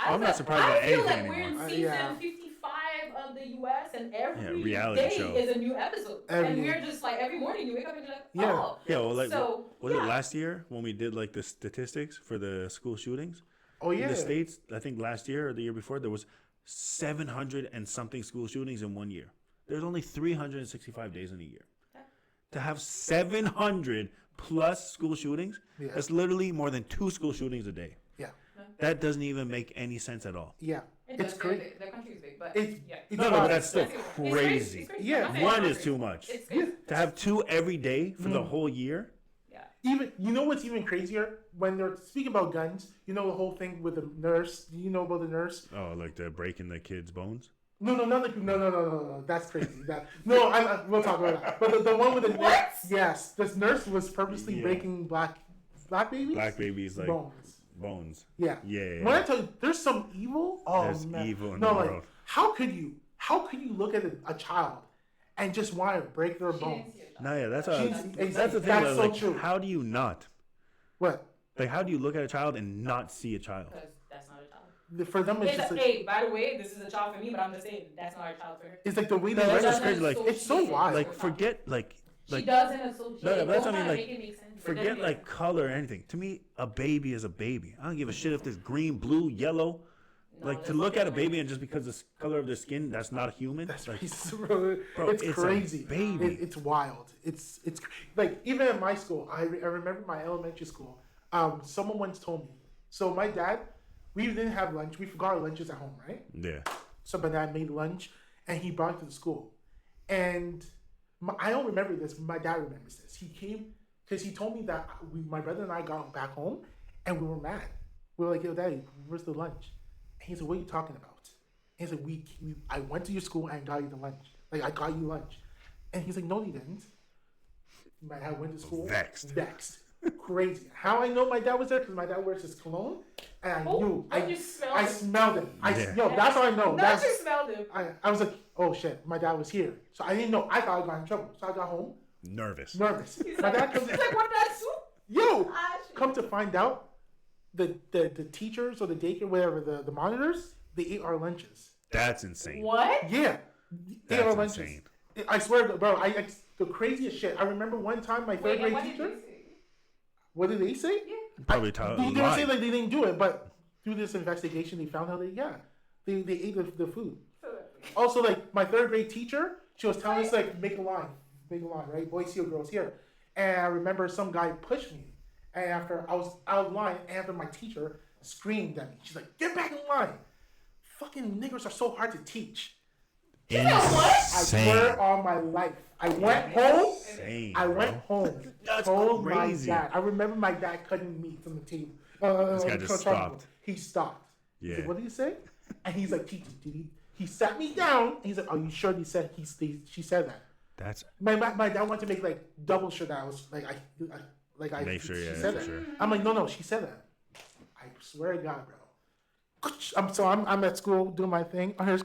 I'm not surprised I by feel anything like we're in anymore. season Yeah. 55 of the U.S. and every reality day show. is a new episode, and we're just like every morning you wake up and you're like, oh, Yeah, well, like, so, was it last year when we did like the statistics for the school shootings? Oh yeah. In the States, I think last year or the year before, there was 700 and something school shootings in 1 year. There's only 365 days in a year. To have 700 plus school shootings, that's literally more than 2 school shootings a day. Yeah. That doesn't even make any sense at all. Yeah. It's crazy. The country is big, but It's No, but that's still It's crazy. crazy. Yeah. I'm not saying One it's is too much. It's To have 2 every day for the whole year. Even you know what's even crazier when they're speaking about guns. You know the whole thing with the nurse. Do you know about the nurse? Oh, like the breaking the kids' bones. No. That's crazy. We'll talk about that. But the one with the What? yes, this nurse was purposely Yeah. breaking black babies. Black babies, like bones. Yeah. Yeah. When I tell you, there's some evil. Oh There's man. evil in no, the like, world. how could you look at a child and just want to break their She bones? didn't see it. No, yeah, that's She's- that's the thing. that's so like, true. how do you not? What? Like, how do you look at a child and not see a child? Because that's not a child. For them, it's just like, Hey, by the way, this is a child for me, but I'm just saying that's not a child for her. it's like the way No, they that's raise just crazy. Like, it's so wild. Like, forget like She doesn't associate. No, but that's Don't what I mean, try to like, make it make sense, but forget then like color or anything. To me, a baby is a baby. I don't give a shit if there's green, blue, yellow. No, Like to that's look at a different. baby and just because the color of their skin, that's not human. That's like, bro, bro, it's it's a crazy. baby. It's wild. It's like even at my school. I remember my elementary school. Someone once told me. So my dad, we didn't have lunch. We forgot our lunches at home, right? yeah. So my dad made lunch and he brought it to the school. And I don't remember this, but my dad remembers this. He came because he told me that my brother and I got back home and we were mad. We were like, yo, Daddy, where's the lunch? And he said, what are you talking about? And he said, I went to your school and got you the lunch. Like, I got you lunch. And he's like, no, you didn't. My dad went to school. Vexed. Crazy. How I know my dad was there? Because my dad wears his cologne. And I knew. You smelled I it. smelled him. Yeah. Yo, that's how I know. Not you smelled him. I was like, oh shit, my dad was here. So I didn't know. I thought I got in trouble. So I got home Nervous. nervous. He's My like, dad comes he's like, what that soup? yo, Ah, shit. come to find out, the teachers or the daycare, whatever, the monitors, they ate our lunches. That's insane. What? Yeah. They ate our That's lunches. insane. I swear, bro, the craziest shit. I remember one time my third Wait, and grade what did teacher, they say? what did they say? Yeah. Probably They didn't say like they didn't do it, but through this investigation, they found out they ate the food. Also, like my third grade teacher, she was telling us like make a line, right? Boys here, girls here. And I remember some guy pushed me, and after I was out of line, after my teacher screamed at me, she's like, "Get back in line! Fucking niggers are so hard to teach." I swear on my life, I went home. Insane, I bro. went home. That's told crazy. my dad. I remember my dad cutting meat from the table. This guy on the just chalkboard. stopped. He stopped. He Yeah. said, what did he say? And he's like, he sat me down. And he's like, are you sure she said that? That's My dad wanted to make like double sure that I was like I Make sure, she yeah, said for that. sure. I'm like, no, she said that. I swear to God, bro. I'm at school doing my thing. I heard,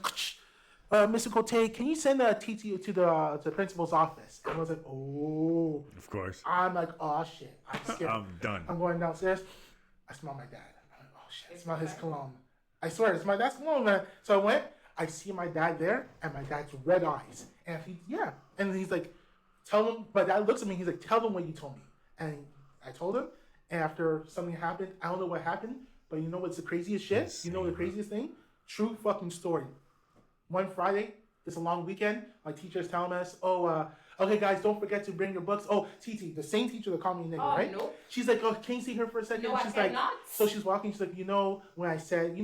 Mr. Cote, can you send a TT to the principal's office? And I was like, oh. of course. I'm like, oh shit. I'm scared. I'm done. I'm going downstairs. I smell my dad. I'm like, oh shit. I smell his cologne. I swear, it's my dad's cologne, man. So I went. I see my dad there, and my dad's red eyes. And and he's like, tell him. My dad looks at me. He's like, tell them what you told me. And I told him. And after something happened, I don't know what happened, but you know what's the craziest shit? Insane, You know the craziest thing? True fucking story. One Friday, it's a long weekend. My teacher's telling us, Okay, guys, don't forget to bring your books. Oh, TT, the same teacher that called me a nigga, right? No. She's like, oh, can you see her for a second? No, she's I like, cannot. so she's walking. She's like, when I said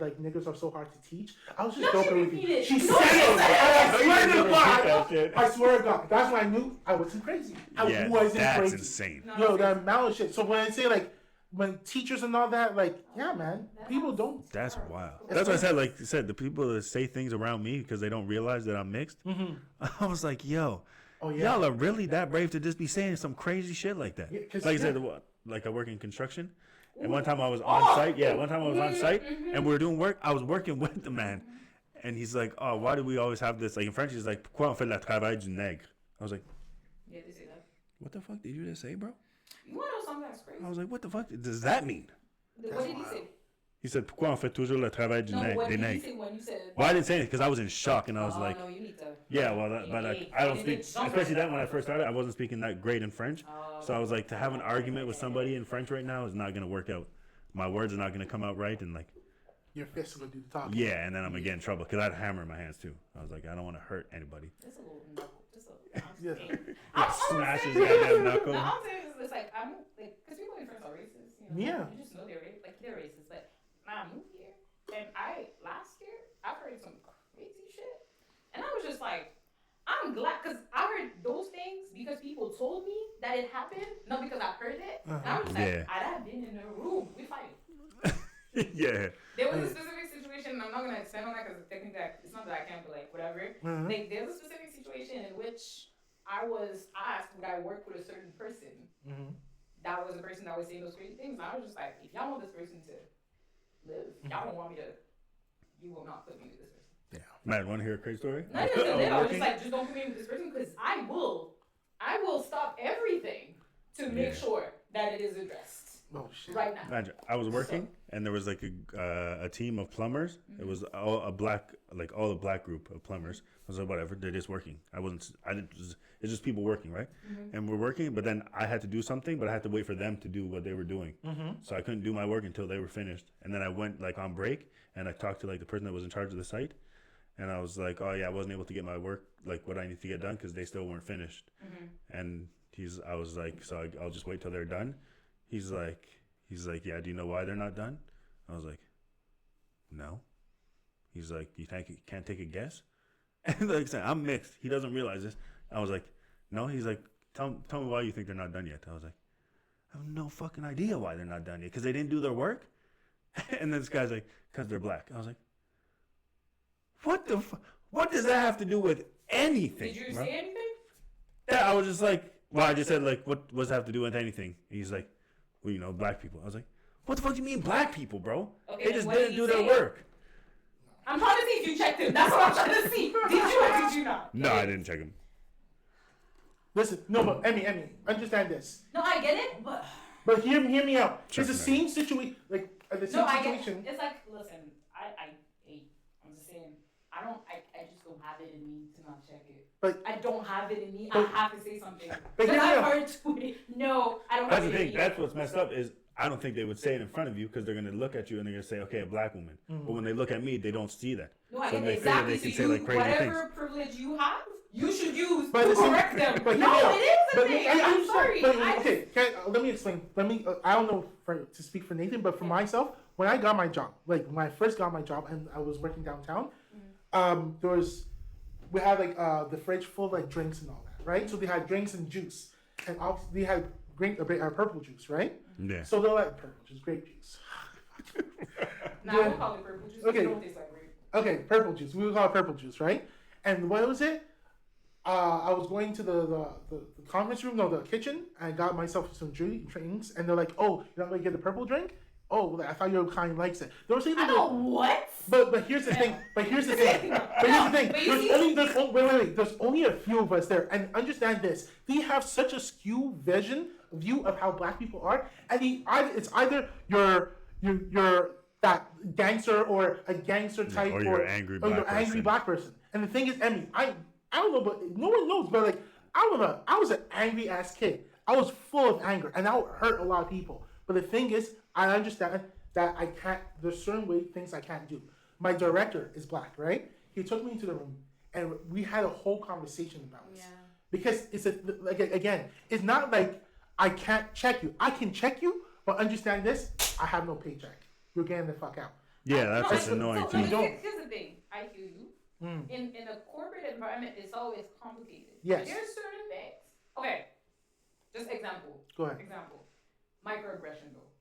like niggers are so hard to teach. I was just joking with you. She said it. I swear to God, that's when I knew I wasn't crazy. I wasn't that's crazy. Insane. Yo, that amount of shit. So when I say like, when teachers and all that, like, yeah, man, people don't. That's wild. That's what I said. Like you said, the people that say things around me because they don't realize that I'm mixed. Mm-hmm. I was like, yo, y'all are really that brave to just be saying some crazy shit like that. Like I said, like I work in construction, and one time I was on site. Yeah, one time I was on site, and we were doing work. I was working with the man, and he's like, oh, why do we always have this? Like in French, he's like, pourquoi on fait le travail du nègre? I was like, Yeah, they say that. What the fuck did you just say, bro? You want to know something that's crazy? I was like, what the fuck does that mean? What did he say? He said, pourquoi on fait toujours le travail des nègres? What did he say when you said? Well, I didn't say it because I was in shock, and I was like, no, you need to. yeah, well, but like, I don't speak, especially that when I first started, I wasn't speaking that great in French. So I was like, to have an argument with somebody in French right now is not going to work out. My words are not going to come out right, and like, your fists are going to do the talking. yeah, and then I'm going to get in trouble because I had a hammer in my hands too. I was like, I don't want to hurt anybody. Just a little knuckle. Smashes goddamn knuckle. No, I'm saying it's like, I'm like, because people in France are racist. You just know they're racist. But I moved here, and last year, I've heard some crazy shit. And I was just like, I'm glad, because I heard those things because people told me that it happened, not because I heard it. And I was just like, I'd have been in the room. We fight. Yeah. There was a specific situation, and I'm not going to extend on that because technically it's not that I can't, but like, whatever. Like, there was a specific situation in which I was asked would I work with a certain person. That was the person that was saying those crazy things. And I was just like, if y'all want this person to live, y'all don't want me to, you will not put me with this person. Yeah. Man, want to hear a crazy story? No, I was just like, just don't put me with this person because I will stop everything to make sure that it is addressed. Oh, shit. Right now. Imagine, I was working and there was like a team of plumbers. It was all a black group of plumbers. I was like, whatever, they're just working. It's just people working, right? And we're working, but then I had to do something, but I had to wait for them to do what they were doing. So I couldn't do my work until they were finished. And then I went like on break and I talked to like the person that was in charge of the site. And I was like, oh yeah, I wasn't able to get my work, like what I need to get done because they still weren't finished. And I was like, so I'll just wait till they're done. He's like, yeah, do you know why they're not done? I was like, no. He's like, you can't take a guess? And like I said, I'm mixed. He doesn't realize this. I was like, no. He's like, tell me why you think they're not done yet. I was like, I have no fucking idea why they're not done yet. Because they didn't do their work? And then this guy's like, because they're black. I was like, what the fuck? What does that have to do with anything? Did you say anything? Yeah, I was just like, well, I just said, like, what does that have to do with anything? And he's like, well, black people. I was like, what the fuck do you mean black people, bro? Okay, they just didn't do their work. I'm trying to see if you checked him. That's what I'm trying to see. Did you or did you not? No, I didn't check him. Listen, no, but Emmy, understand this. No, I get it, but But hear me out. It's the same situation, like the same I situation. Get it. It's like, listen, I'm just saying, I just don't have it in me to not check it. But I don't have it in me. I have to say something. But Because I've heard no, I don't. That's the thing. That's what's messed up is I don't think they would say it in front of you because they're gonna look at you and they're gonna say, okay, a black woman. But when they look at me, they don't see that. No, I so get they it. Exactly. they can So say like crazy whatever things. privilege you have, you should use But to listen, correct them. but No, yeah, it is a but thing. I I'm understand. sorry. But, okay, let me explain. I don't know to speak for Nathan, but for myself, when I got my job, like when I first got my job and I was working downtown, we had like the fridge full of like drinks and all that, right? So they had drinks and juice, and obviously they had purple juice, right? Yeah. So they're like purple juice, grape juice. Nah, I would call it purple juice. Okay. It don't taste like grape. Okay, purple juice. We would call it purple juice, right? And what was it? I was going to the conference room, no, the kitchen, and I got myself some drinks, and they're like, "Oh, you're not gonna get the purple drink? Oh, well, I thought your kind likes it." They were saying that. What? But here's the thing. There's only a few of us there, and understand this. They have such a skewed view of how black people are, and it's either you're that gangster or a gangster type, or you're angry black person. And the thing is, Emmy, I don't know, but no one knows, but like I don't know, I was an angry ass kid. I was full of anger, and that would hurt a lot of people. But the thing is, I understand that I can't. There's certain things I can't do. My director is black, right? He took me into the room, and we had a whole conversation about this. because it's again, it's not like I can't check you. I can check you, but understand this: I have no paycheck. You're getting the fuck out. Yeah, that's just annoying so, too. Here's the thing. I hear you. In a corporate environment, it's always complicated. Yes. There's certain things. Okay. Just example. Go ahead. Example. Microaggression though.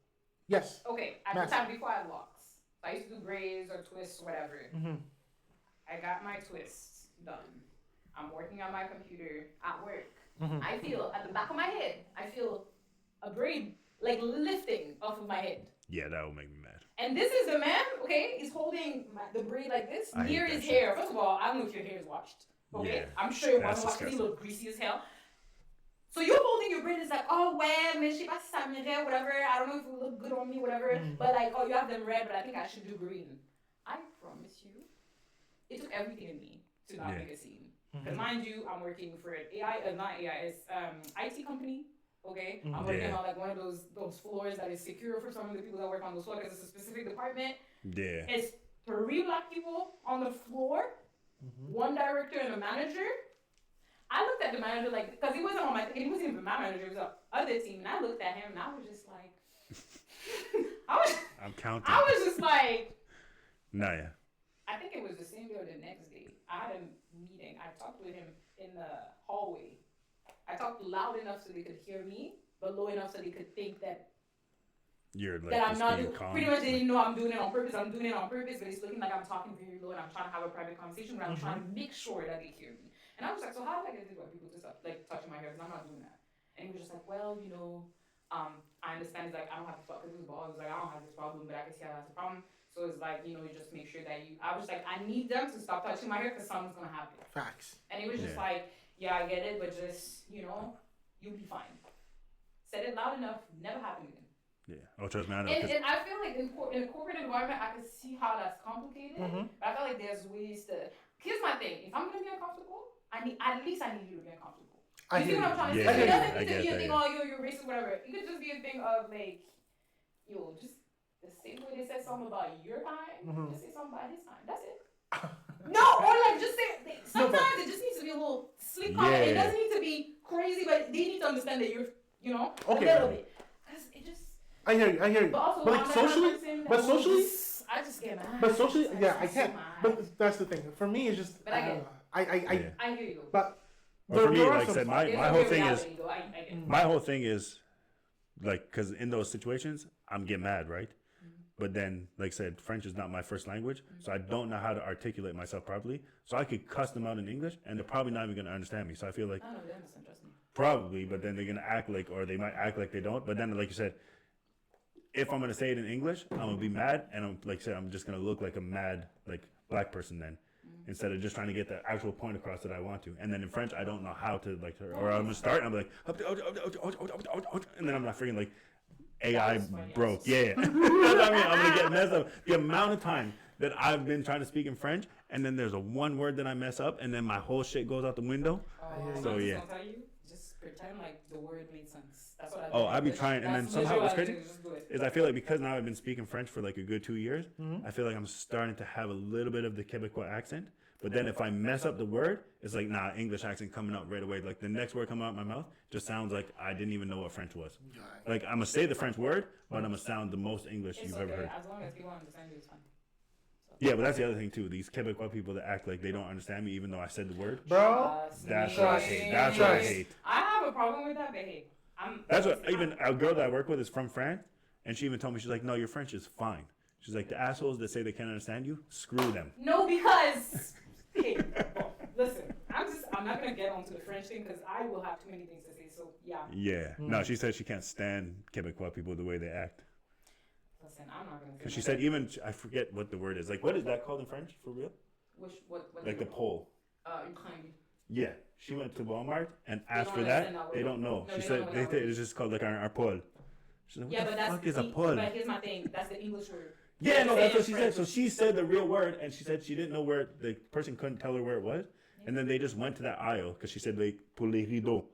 Yes. Okay. At the time before I had locks, I used to do braids or twists, whatever. I got my twists done. I'm working on my computer at work. I feel at the back of my head, I feel a braid like lifting off of my head. Yeah, that would make me mad. And this is the man, okay, he's holding the braid like this I near hate his that hair. First of all, I don't know if your hair is washed. Okay, Yeah, I'm sure it that's wasn't washed because he disgusting. looked greasy as hell. So you're holding your braid, it's like, oh, ouais, mais je sais pas si ça m'irait, whatever. I don't know if it will look good on me, whatever. But like, oh, you have them red, but I think I should do green. I promise you, it took everything in me to not make a scene. Because mind you, I'm working for an it's IT company. Okay, I'm working on like one of those floors that is secure for some of the people that work on those floors because it's a specific department. Yeah. It's 3 black people on the floor, 1 director and a manager. I looked at the manager like, because he wasn't on my team, he wasn't even my manager, it was the other team, and I looked at him and I was just like, I'm counting. I was just like, Nah, yeah. I think it was the same day or the next day. I had a meeting. I talked with him in the hallway. I talked loud enough so they could hear me, but low enough so they could think that You're like that I'm just not being doing. calm. Pretty much they didn't know I'm doing it on purpose. I'm doing it on purpose, but it's looking like I'm talking very low and I'm trying to have a private conversation, but I'm trying to make sure that they hear me. And I was like, so how did I get these white people to stop like touching my hair? Because I'm not doing that. And he was just like, well, you know, I understand. He's like, I don't have this problem. Because he was bald. He was like, I don't have this problem, but I can see how that's a problem. So it's like, you know, you just make sure that you. I was like, I need them to stop touching my hair because something's gonna happen. Facts. And he was just like, yeah, I get it, but just, you know, you'll be fine. Said it loud enough, never happened again. Yeah. Oh, trust me, I know. And I feel like in a corporate environment, I can see how that's complicated. But I feel like there's ways to. Here's my thing: if I'm gonna be uncomfortable, at least I need you to be uncomfortable. I You see hear what I'm trying to Yeah, say? It I doesn't need get to be a that, thing, yeah. oh, you're racist, whatever. It could just be a thing of like, yo, just the same way they said something about your time, just say something about his time. That's it. No, or like just say. Sometimes it just needs to be a little sleek on it. It Yeah. doesn't need to be crazy, but they need to understand that you're, you know, Okay. a little bit. Cause it just. I hear you. But also, But I'm like the kind of socially, person that but will socially, just- I just get mad. but socially, I yeah, I just can't. get mad. But that's the thing. For me, it's just But I get it. I I hear you. but But for me, there are like I some- said, my There's whole no thing is reality, though. I get it. my whole thing is like because in those situations I'm get mad, right? But then, like I said, French is not my first language, so I don't know how to articulate myself properly. So I could cuss them out in English, and they're probably not even gonna understand me. So I feel like I don't know, they understand, trust me. probably, but then they're gonna act like, or they might act like they don't. But then, like you said, if I'm gonna say it in English, I'm gonna be mad, and I'm like I said, I'm just gonna look like a mad like black person then, instead of just trying to get the actual point across that I want to. And then in French, I don't know how to like, or I'm gonna start, and I'm like, and then I'm not freaking like. AI That was funny. broke. Yeah. That's what I mean. I'm gonna get messed up. The amount of time that I've been trying to speak in French, and then there's a one word that I mess up, and then my whole shit goes out the window. So, I'm just yeah. gonna tell you, just pretend like the word made sense. That's what I do. Oh, I be trying, and then That's somehow what's literally crazy what I do, just do it. is I feel like because now I've been speaking French for like a good 2 years, I feel like I'm starting to have a little bit of the Quebecois accent. But then if I mess up the word, it's like, nah, English accent coming out right away. Like the next word coming out of my mouth just sounds like I didn't even know what French was. Like I'm gonna say the French word, but I'm gonna sound the most English It's you've ever okay, heard. as long as people understand you, it's fine. Yeah, but that's the other thing too. These Quebecois people that act like they don't understand me, even though I said the word. bro. That's me. what I hate. That's what I hate. I have a problem with that, but hey, That's what even a girl that I work with is from France, and she even told me she's like, no, your French is fine. She's like, the assholes that say they can't understand you, screw them. No, because hey, well, listen, I'm not gonna get onto the French thing because I will have too many things to say. So yeah. Yeah. No, she said she can't stand Quebecois people the way they act. Listen, I'm not gonna. Because she said even I forget what the word is. Like, what is that called in French for real? What Like the pole. Ukraine. Yeah. She went to Walmart and asked don't for that. understand that They word. don't know. No, She they said don't know they that think word. it's just called like our pole. She's like, what Yeah, the but that's fuck is a the- pole? But here's my thing. That's the English word. Yeah, no, Say that's it what she in said. French. So she said the real word, and she said she didn't know where the person couldn't tell her where it was, and then they just went to that aisle because she said like pour les rideaux,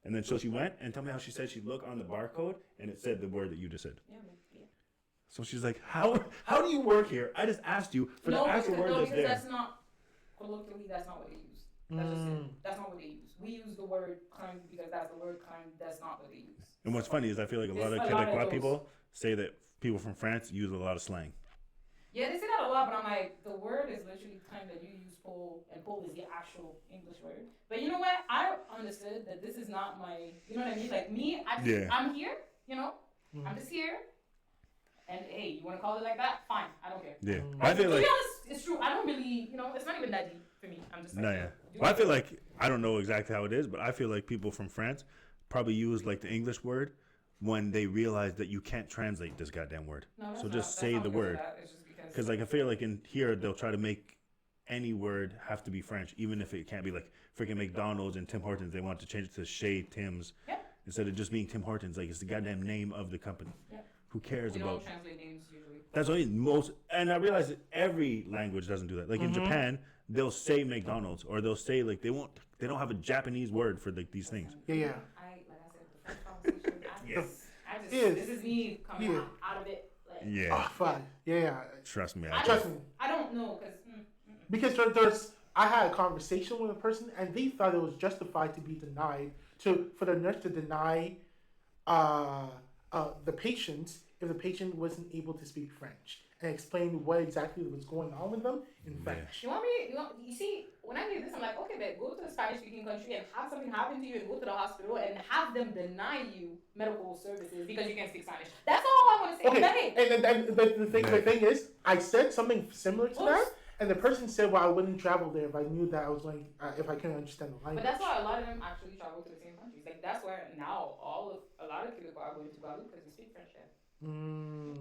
and then so she went and tell me how she said she'd look on the barcode and it said the word that you just said. Yeah, yeah. So she's like, how do you work here? I just asked you for the actual word that's because there. that's not colloquially. That's not what they use. That's just it. That's not what they use. We use the word kind because that's the word kind. That's not what they use. And what's funny is I feel like a lot of Quebecois people say that people from France use a lot of slang. Yeah, they say that a lot, but I'm like, the word is literally kind that you use pole, and pole is the actual English word. But you know what? I understood that this is not my, you know what I mean? Like me, I'm here, you know? I'm just here. And hey, you want to call it like that? Fine, I don't care. Yeah. I feel like, to be honest, it's true. I don't really, you know, it's not even that deep for me. I'm just like, Well, I feel like, I don't know exactly how it is, but I feel like people from France probably use like the English word when they realize that you can't translate this goddamn word. No, so just say the word. Because like I feel like in here they'll try to make any word have to be French, even if it can't be like freaking McDonald's and Tim Hortons. They want to change it to Chez Tim's instead of just being Tim Hortons. Like it's the goddamn name of the company. Who cares about? Don't translate names usually. That's only most, and I realize that every language doesn't do that. Like in Japan, they'll say McDonald's, or they'll say like they don't have a Japanese word for like these things. Yeah. Like I said, the French conversation. This is me coming out of it. Yeah. Oh, fuck. Yeah. Trust me. Trust me. I don't know because there's. I had a conversation with a person and they thought it was justified to be denied for the nurse to deny the patient if the patient wasn't able to speak French and explain what exactly was going on with them in French. You see, when I hear this, I'm like, okay, but go to a Spanish-speaking country and have something happen to you and go to the hospital and have them deny you medical services because you can't speak Spanish. That's all I want to say. Okay, and the thing is, I said something similar to that, and the person said, well, I wouldn't travel there if I knew that I was going, if I couldn't understand the language. But that's why a lot of them actually travel to the same countries. Like, that's where now a lot of people are going to Guadeloupe because they speak French there.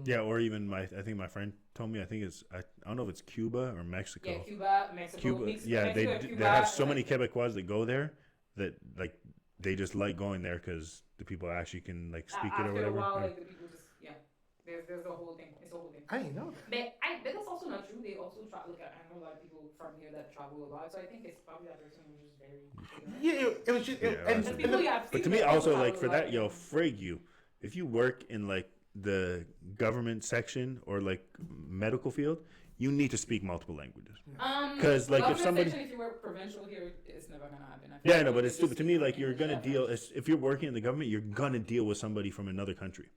Yeah, or even I think my friend told me, I don't know if it's Cuba or Mexico. Yeah, Cuba, Mexico. They have so many Quebecois that go there that like they just like going there because the people actually can like speak it or whatever. After a while, like the people just there's the whole thing. It's the whole thing. I didn't know that. But that's also not true. They also try. Look, I know a lot of people from here that travel a lot, so I think it's probably that person who's just very. It was just. But to me, also like for that, frig you. If you work in like the government section or like medical field, you need to speak multiple languages. Because like if somebody, if you work provincial here, it's never gonna happen. Yeah, I know, but it's stupid to me. Like you're gonna deal if you're working in the government, you're gonna deal with somebody from another country.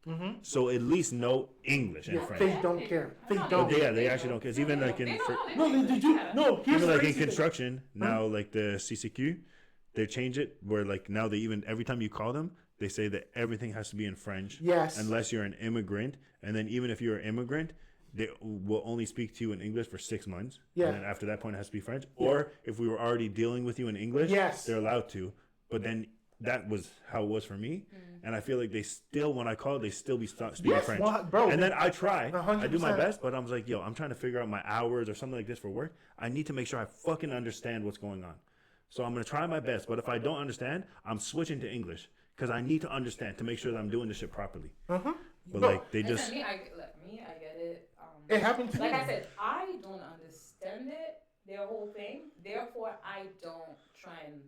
So at least know English and French. They don't care. They don't. They actually don't care. It's even like in Even like in construction now, like the CCQ, they change it where like now they even every time you call them, they say that everything has to be in French. Yes. Unless you're an immigrant, and then even if you're an immigrant, they will only speak to you in English for 6 months. Yeah. And then after that point, it has to be French. Yeah. Or if we were already dealing with you in English, they're allowed to. But then that was how it was for me. And I feel like they still, when I call, they still be speaking French. Well, bro, and then I try. 100%. I do my best, but I was like, I'm trying to figure out my hours or something like this for work. I need to make sure I fucking understand what's going on. So I'm going to try my best. But if I don't understand, I'm switching to English. Because I need to understand to make sure that I'm doing this shit properly. But like they just. Me, I get it. It happened to me. Like I said, I don't understand it, their whole thing. Therefore, I don't try and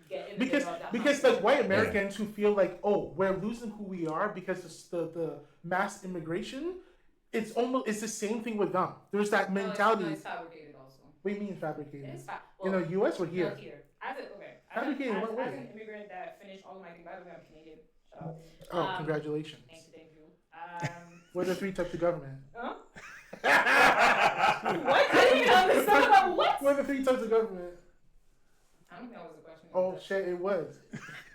get in because like white Americans who feel like, oh, we're losing who we are because of the mass immigration. It's the same thing with them. There's that mentality. It's fabricated also. What do you mean fabricated? It's in the U.S. or here? Here. Fabricated in what way? As an immigrant that finished all of my things, by the way, I'm Canadian. Oh, congratulations. Thank you. What are the 3 types of government? Huh? What? I didn't even understand about what? What are the 3 types of government? I don't think that was the question. Oh shit, it was.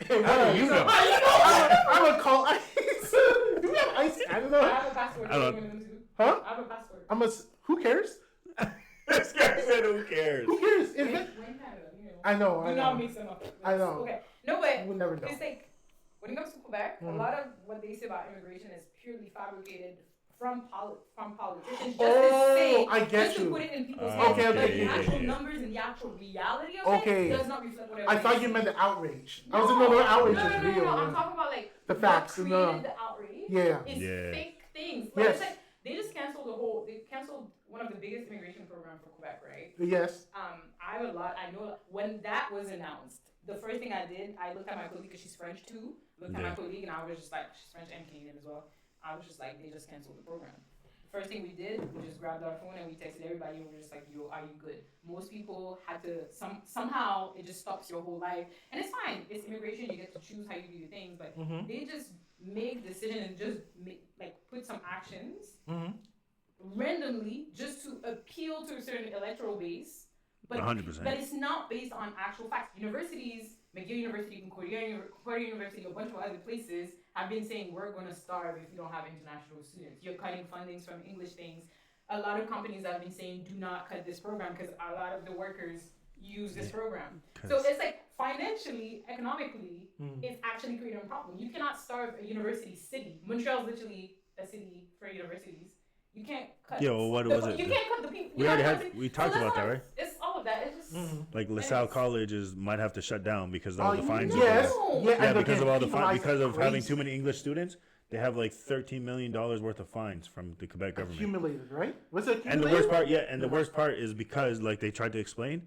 You know. I would call ICE. Do we have ICE? I don't know. I have a passport. Huh? I have a passport. Who cares? This guy said, "Who cares?" Who cares? I know. Do not mix them up. I know. Okay. No, but we'll never know. It's like when it comes to Quebec, a lot of what they say about immigration is purely fabricated from politicians. Just to put it in people's heads. But the actual numbers and the actual reality of it does not reflect what I thought you meant the outrage. I was like, no, the outrage is real. No, I'm talking about like the facts. What created the outrage is fake things. Like yes. They just canceled they canceled one of the biggest immigration programs for Quebec, right? Yes. I know when that was announced, the first thing I did, I looked at my colleague because she's French too. Looked at my colleague and I was just like, she's French and Canadian as well. I was just like, they just canceled the program. first thing we did, we just grabbed our phone and we texted everybody and we were just like, yo, are you good? Most people had to, somehow it just stops your whole life. And it's fine. It's immigration. You get to choose how you do your things. But they just make decisions and just put some actions randomly just to appeal to a certain electoral base. But 100%. But it's not based on actual facts. Universities, McGill University, Concordia University, a bunch of other places have been saying we're going to starve if you don't have international students. You're cutting fundings from English things. A lot of companies have been saying do not cut this program because a lot of the workers use this program. So it's like financially, economically, it's actually creating a problem. You cannot starve a university city. Montreal is literally a city for universities. You can't cut. Yeah, well, what was it? You can't cut the people. We talked about that, right? It's all of that. It's just like LaSalle colleges might have to shut down because of all the fines. Yes. Yeah, because of all the fines, because of having too many English students. They have like $13 million worth of fines from the Quebec government. Accumulated, right? Was it accumulated? And the worst part, the worst part is because, like they tried to explain,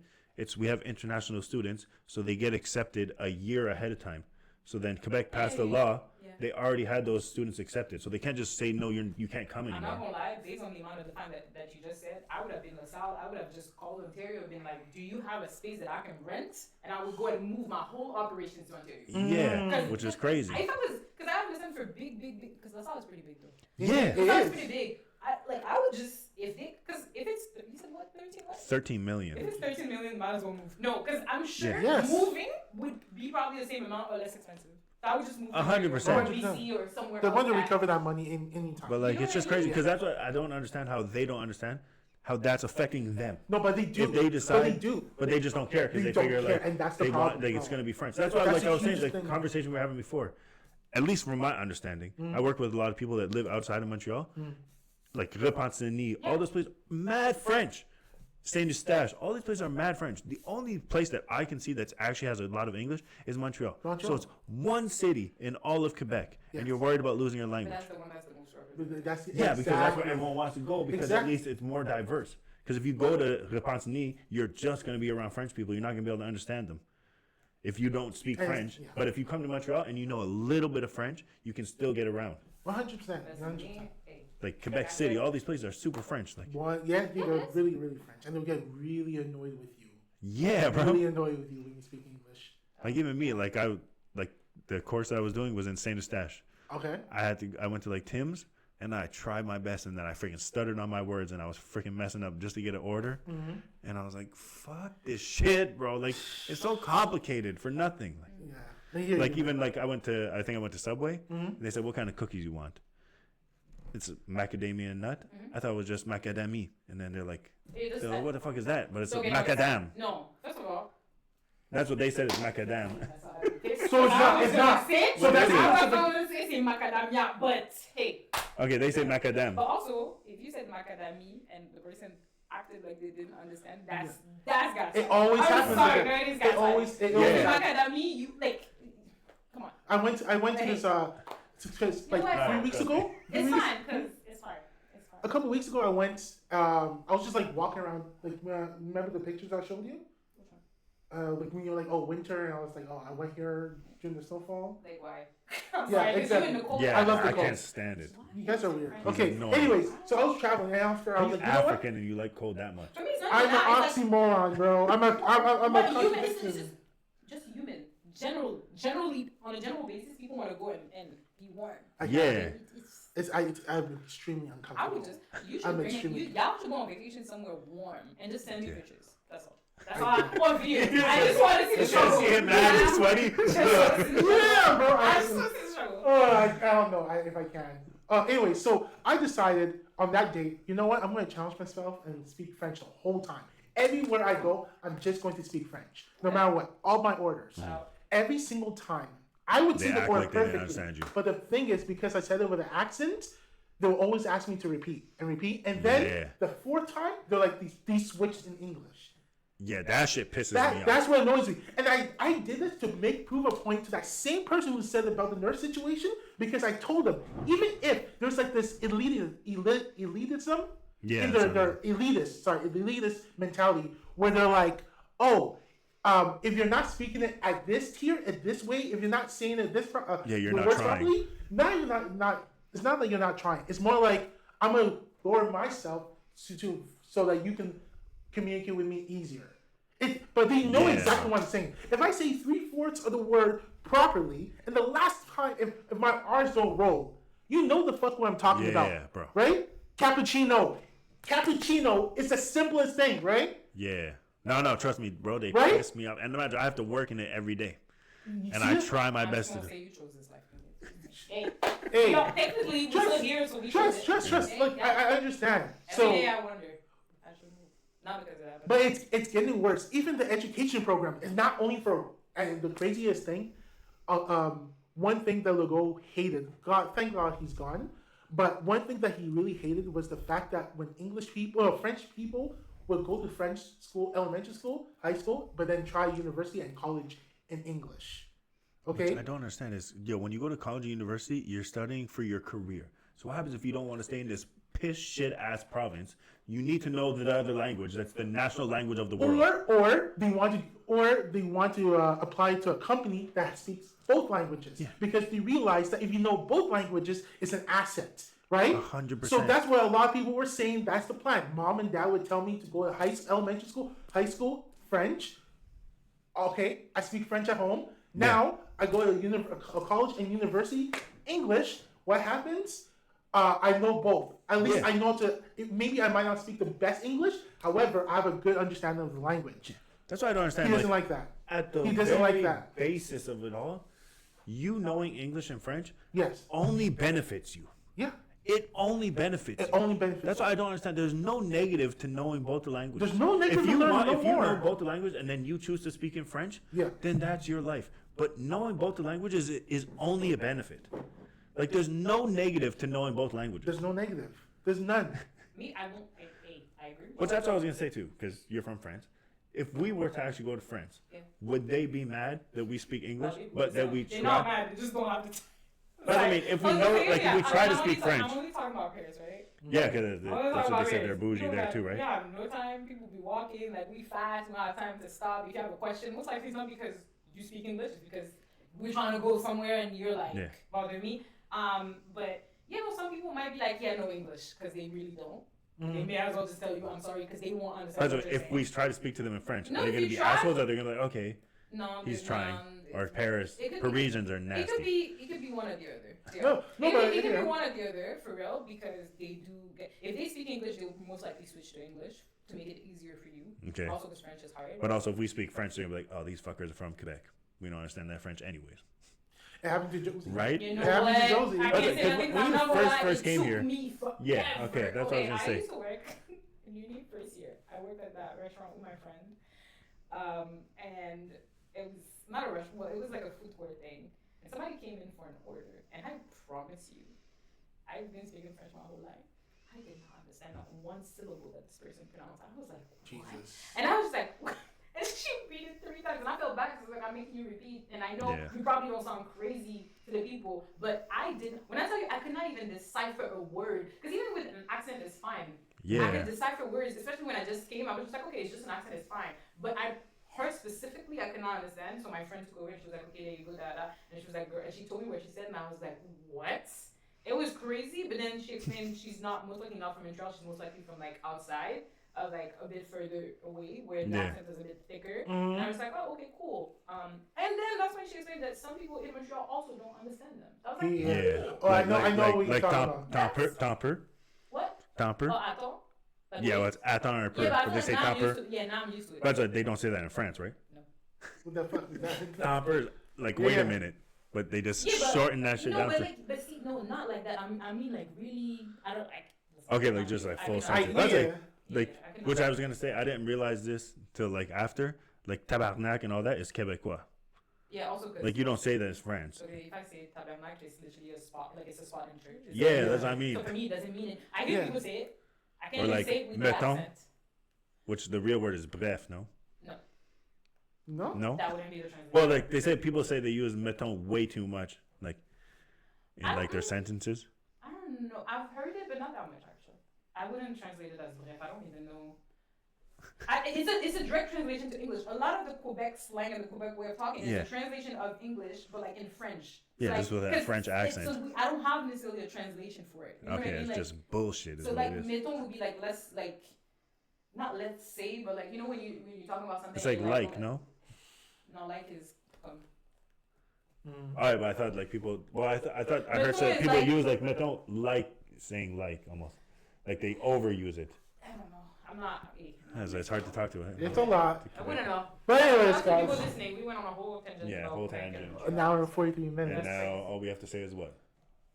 we have international students, so they get accepted a year ahead of time. So then Quebec passed a law. They already had those students accepted, so they can't just say no, you can't come anymore. I'm not gonna lie, based on the amount of the time that you just said, I would have been LaSalle. I would have just called Ontario and been like, "Do you have a space that I can rent?" And I would go and move my whole operations to Ontario. Yeah, which is crazy. If I was, because I understand for big, because LaSalle is pretty big though. Yeah, LaSalle is pretty big. I would just if it's you said what 13 what? 13 million. If it's 13 million, might as well move. No, because I'm sure Yes. moving would be probably the same amount or less expensive. I would just move 100%. to BC or somewhere. They want to else. recover that money in any time. But like, it's just crazy because that's what I don't understand how they don't understand how that's affecting them. No, but they do. If they decide, but they do. But they just don't care because They they don't figure care, like and that's the they problem. want like it's gonna be French. That's why That's I a was saying huge the thing. conversation we were having before. At least from my understanding, I work with a lot of people that live outside of Montreal, like Repentigny, all those places, mad French. Saint Eustache, all these places are mad French. The only place that I can see that actually has a lot of English is Montreal. So it's one city in all of Quebec, and you're worried about losing your But language. that's the one that's the most struggling. Because that's where everyone wants to go because at least it's more diverse. Because if you go to Repentigny, you're just going to be around French people. You're not going to be able to understand them if you don't speak French. But if you come to Montreal and you know a little bit of French, you can still get around. 100%. Like Quebec City, all these places are super French. Like, They're really, really French, and they'll get really annoyed with you. yeah, bro. Really annoyed with you when you speak English. Like even me, like the course that I was doing was in Saint Eustache. Okay. I went to like Tim's and I tried my best and then I freaking stuttered on my words and I was freaking messing up just to get an order. And I was like, fuck this shit, bro. Like it's so complicated for nothing. Like even like I think I went to Subway and they said, what kind of cookies you want? It's macadamia nut. I thought it was just macadamia. And then they're like, what the fuck is that? But it's macadam. No, first of all. That's what they said is macadam. So it's not. So that's how I was going to say macadamia, but hey. Okay, they say macadam. But also, if you said macadamia and the person acted like they didn't understand, that's got to It always happens. Sorry, Like guys, it always macadamia, you like, come on. I went to this like 3 weeks ago. It's fine, because it's fine. A couple weeks ago, I went. I was just like walking around. Like, remember the pictures I showed you? Like when you're like, oh, winter, and I was like, oh, I went here during the snowfall. Like why? Exactly. Yeah, I love the I cold. can't stand it. You guys are weird. He's Okay. annoying. Anyways, so I was traveling, and after I was You're like, you know what? African and you like cold that much. For me, it's not I'm that. an oxymoron, bro. I'm a But human, it's contradiction. just human. Generally, on a general basis, people want to go and be warm. Yeah. I'm extremely uncomfortable. I would just, you should y'all should go on vacation somewhere warm and just send me pictures. That's all. That's all I want for you. I just want to see the struggle. See him mad and sweaty. Yeah, bro. I just want to see the struggle. I don't know if I can. Anyway, so I decided on that date, you know what? I'm going to challenge myself and speak French the whole time. Everywhere I go, I'm just going to speak French, no matter what. All my orders, every single time. I would say the act order like they didn't perfectly, understand you. but the thing is, because I said it with an accent, they'll always ask me to repeat, and then the fourth time, they're like these switched in English. Yeah, that shit pisses me off. That's what annoys me. And I did this to prove a point to that same person who said about the nurse situation, because I told them, even if there's like this elitism in their elitist mentality, where they're like, oh, if you're not speaking it at this tier, at this way, if you're not saying it you're not trying. Properly, now you're not. It's not like you're not trying. It's more like I'm gonna lower myself so that you can communicate with me easier. But they know exactly what I'm saying. If I say 3/4 of the word properly, and the last time, if my R's don't roll, you know the fuck what I'm talking about. Yeah, bro. Right? Cappuccino. Cappuccino is the simplest thing, right? Yeah. No, trust me, bro. They Right? piss me off. And imagine I have to work in it every day. You And see I it? try my I'm best just to gonna do say you chose this life. Hey, Hey, no, technically we're still here, so we chose it. trust. Hey, Like, yeah. I understand. Every So, day I wonder. I should move. Not because of that, but it's getting worse. Even the education program is not only for. And the craziest thing, one thing that Legault hated. God, thank God he's gone. But one thing that he really hated was the fact that when French people would go to French school, elementary school, high school, but then try university and college in English. Okay. What I don't understand is, when you go to college or university, you're studying for your career. So what happens if you don't want to stay in this piss shit ass province? You need to know the other language. That's the national language of the world. Or they want to apply to a company that speaks both languages because they realize that if you know both languages, it's an asset, right? 100%. So that's what a lot of people were saying. That's the plan. Mom and dad would tell me to go to elementary school, high school, French. Okay, I speak French at home. Now I go to a college and university, English. What happens? I know both. At least I know maybe I might not speak the best English. However, I have a good understanding of the language. That's why I don't understand. He doesn't like that. At the He doesn't very like that. basis of it all, you knowing English and French Yes. only benefits you. Yeah. It only benefits It you. only benefits. That's why I don't understand. There's no negative to knowing both the languages. There's no negative If you to learning if you more. know both the language and then you choose to speak in French, then that's your life. But knowing both the languages is only a benefit. Like, there's no negative to knowing both languages. There's no negative. There's none. Me, I won't. I agree. But that's what I was gonna say too, because you're from France. If we were to actually go to France, would they be mad that we speak English, but that we They're not try? mad. They just don't have to. But I mean, if we know, like, if we try to speak French, I'm only talking about Paris, right? yeah, because that's what they said. They're bougie there too, right? Yeah, no time. People be walking like we fast. We don't have time to stop. If you have a question, most likely it's not because you speak English. It's because we're trying to go somewhere and you're like bothering me. But some people might be like, no English because they really don't. They may as well just tell you I'm sorry because they won't understand. That's what, if we try to speak to them in French, No, are they if going to you be try- assholes? Or are they going to be like, okay, No, he's there's trying? Or Parisians are nasty. It could be one or the other. Yeah. No, but it could be one or the other for real because they do get. If they speak English, they will most likely switch to English to make it easier for you. Okay. Also, because French is hard. But also, if we speak French, they're going to be like, oh, these fuckers are from Quebec. We don't understand that French anyways. It happened to Josie. Right? You know It happened to what? Josie. I Okay, can't say 'cause nothing when you about that, first it came took here- me Yeah, forever. okay, that's what I was gonna I say. used to work in uni first year. I worked at that restaurant with my friend, and it was not a restaurant. Well, it was like a food court thing, and somebody came in for an order, and I promise you, I've been speaking French my whole life. I did not understand not one syllable that this person pronounced. I was like, what? Jesus. And I was just like, what? And she repeated 3 times, and I felt bad because like I'm making you repeat, and I know you probably don't sound crazy to the people, but I didn't. When I tell you, I could not even decipher a word because even with an accent, it's fine. I could decipher words, especially when I just came. I was just like, okay, it's just an accent, it's fine. But her specifically, I could not understand. So my friend took over, and she was like, okay, there you go, da. And she was like, girl, and she told me what she said, and I was like, what? It was crazy, but then she explained she's most likely not from Montreal. She's most likely from like outside. Like a bit further away where the accent is a bit thicker. And I was like, oh, okay, cool. And then that's when she explained that some people in Montreal also don't understand them. I was like, Yeah. Oh, I know what you're talking about. Tamper. What? Tamper. Oh, attends. Like, Yeah, well, it's attends or per, but they say tamper. Now I'm used to it. That's what they don't say that in France, right? No. What the fuck is that? Tamper, like, wait a minute. But they just shorten that shit down. But see, no, not like that. I mean, like, really, I don't like. Okay, like, just like full sentence. That's like, which I was going to say, I didn't realize this till like after. Like, tabarnak and all that is Quebecois. Yeah, also because. Like, you don't say that in France. Okay, if I say tabernacle, it's literally a spot, like it's a spot in church. That's what I mean. So for me, it doesn't mean it. I hear people say it. I can't Or even like, say it with the mettons, accent. which the real word is bref, no? No? No? That wouldn't be the translation. Well, like, they say people say they use mettons way too much, like, in like their sentences. I don't know. I've heard it, but not that much actually. I wouldn't translate it as bref. I don't even know. It's a direct translation to English. A lot of the Quebec slang and the Quebec way of talking is Yeah. a translation of English, but like in French. Yeah, like, just with that 'cause French accent. I don't have necessarily a translation for it. You know Okay, what I mean? it's Like, just bullshit. Is so what like it is. meton would be like less like, not let's say, but like, you know when you're talking about something. It's like you're no. No, like is. All right, but I thought like people. Well, I thought I heard Meton said is people like- use like meton like saying like almost like they overuse it. I don't know. I'm not. It's hard to talk to. It's a lot. I wouldn't know. But anyways, Lots of people guys, listening, we went on a whole tangent. Yeah, about whole Quebec tangent. and- an hour and 43 And minutes. now all we have to say is what?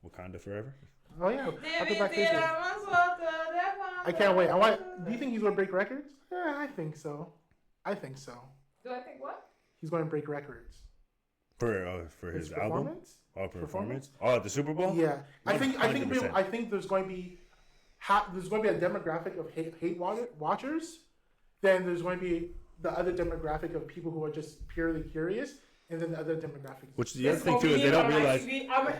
Wakanda forever. Oh yeah, I'll go back into it. I can't wait. Do you think he's gonna break records? Yeah, I think so. I think so. Do I think what? He's gonna break records. For his album. performance. Oh, performance. Oh, at the Super Bowl. Yeah, I think 100%. there's going to be a demographic of hate watchers. Then there's going to be the other demographic of people who are just purely curious, and then the other demographic. Which the other thing too is they don't realize.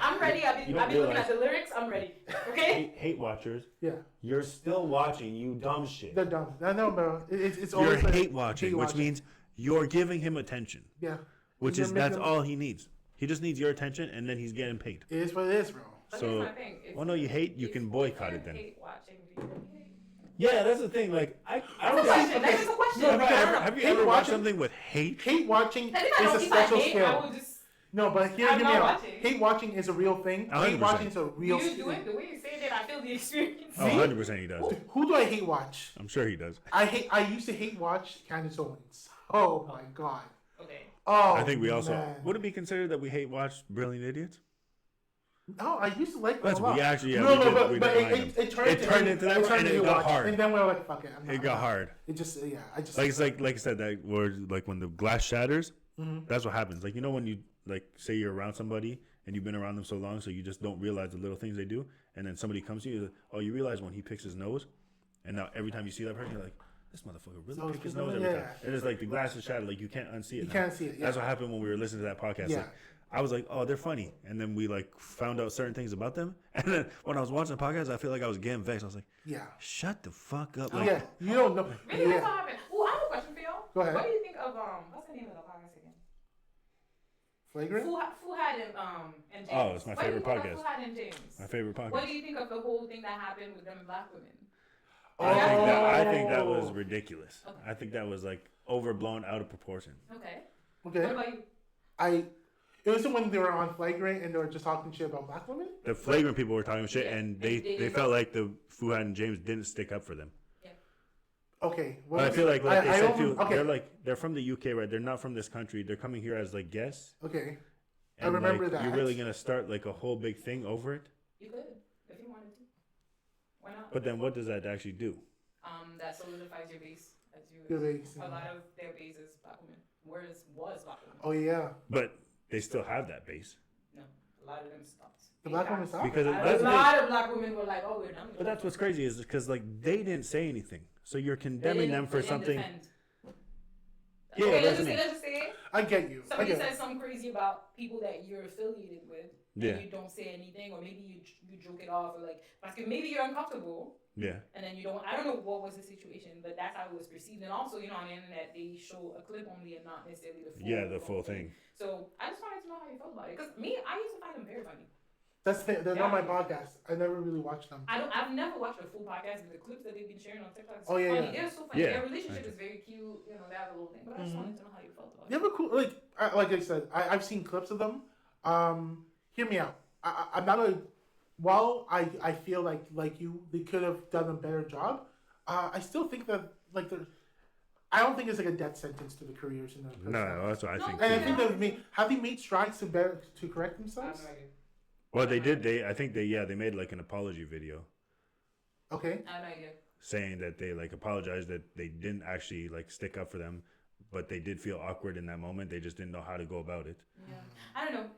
I'm ready. I've been looking at the lyrics. I'm ready. Okay. Hate watchers. Yeah, You're still watching, you dumb shit. they're dumb. I know, bro. It's You're always like hate watching, hate which watching. means you're giving him attention. Yeah, Which You're is that's making- all he needs. He just needs your attention, and then he's getting paid. It is what it is, bro. But So, here's my thing. well, no, you hate, you can boycott it then. Hate watching. Do you really hate? Yeah, that's the thing. Like, I That's don't a question. That's just a question. No, because- have you hate ever watched watching- something with hate? Hate watching I think I know is a if I special hate, I skill. would just. No, but hear I'm me not out. watching. Hate watching is a real thing. 100%. Hate watching is a Do real you do thing. it the way you say that? I feel the experience. Oh, 100% he does. Who do I hate watch? I'm sure he does. I used to hate watch Candace Owens. Oh my god. Okay. Oh. I think we also man. would it be considered that we hate watch Brilliant Idiots? No, I used to like them That's a lot. we actually yeah, no, we no, did, we but didn't like it them. turned It turned into that, it turned and it into got watch. hard. And then we were like, fuck it. It got hard. It just I just Like it's like I said that word like when the glass shatters, Mhm. that's what happens. Like you know when you like say you're around somebody and you've been around them so long, so you just don't realize the little things they do, and then somebody comes to you, like, oh, you realize when he picks his nose, and now every time you see that person, you're like, this motherfucker really So picked his it's- nose every yeah. time. And it's like the glass is shattered, like you can't unsee it. you now. can't see it. Yeah. That's what happened when we were listening to that podcast. Yeah. Like, I was like, oh, they're funny, and then we like found out certain things about them, and then when I was watching the podcast, I feel like I was getting vexed. I was like, Yeah. shut the fuck up. Like, Yeah. You don't know. Really, that's Yeah. what happened. Oh, I have a question for y'all. Go ahead. What do you think of what's the name of the podcast again? Flagrant. Fuhad and James. Oh, it's my What do you favorite think of podcast. Fuhad and James. my favorite podcast. What do you think of the whole thing that happened with them and black women? I think that was Oh. ridiculous. Okay. I think that was like overblown out of proportion. Okay. Okay. What about you? It was when they were on Flagrant and they were just talking shit about black women. The flagrant people were talking shit, Yeah, and they they felt like the Fuhad and James didn't stick up for them. Okay. But I feel like they I said don't- too, okay. they're from the UK, right? They're not from this country. They're coming here as like guests. Okay. I And, remember like, that. You're really gonna start like a whole big thing over it. You could, if you wanted to. Why not? But then what does that actually do? That solidifies your base as you. Your base, A yeah. lot of their base is black women. Was black women. Oh yeah. But they still have that base. No, a lot of them stopped. The black women stopped? Because A that's the lot of black women were like, "Oh, we're done." with But it." that's what's crazy is because like they didn't say anything, so you're They condemning didn't- them for they didn't something. defend. Yeah, Okay, that's let's me. just say I get you. I somebody get says something crazy about people that you're affiliated with, Yeah. and you don't say anything, or maybe you joke it off, or like, because maybe you're uncomfortable, Yeah. and then you don't. I don't know what was the situation, but that's how it was perceived. And also, on the internet, they show a clip only and not necessarily the full. Yeah, the full thing. So I just wanted to know how you felt about it, because me, I used to find them very funny. That's the thing. They're Yeah. not my podcast. I never really watched them. I've never watched a full podcast, but the clips that they've been sharing on TikTok is Oh, yeah, funny. yeah. They're so funny. Yeah. Their relationship is very cute. They have a little thing. But I just Mhm. wanted to know how you felt about They it. have a cool like I said. I've seen clips of them. Hear me out. I'm not a. While I feel like you, they could have done a better job. I still think that like the. I don't think it's like a death sentence to the careers in the. No, that's what I No, think. And I too. think have they made strides to correct I have themselves? no idea. Well, they did. I think they made like an apology video Okay. I have no idea. saying that they like apologized that they didn't actually like stick up for them, but they did feel awkward in that moment. They just didn't know how to go about it. Yeah. I don't know.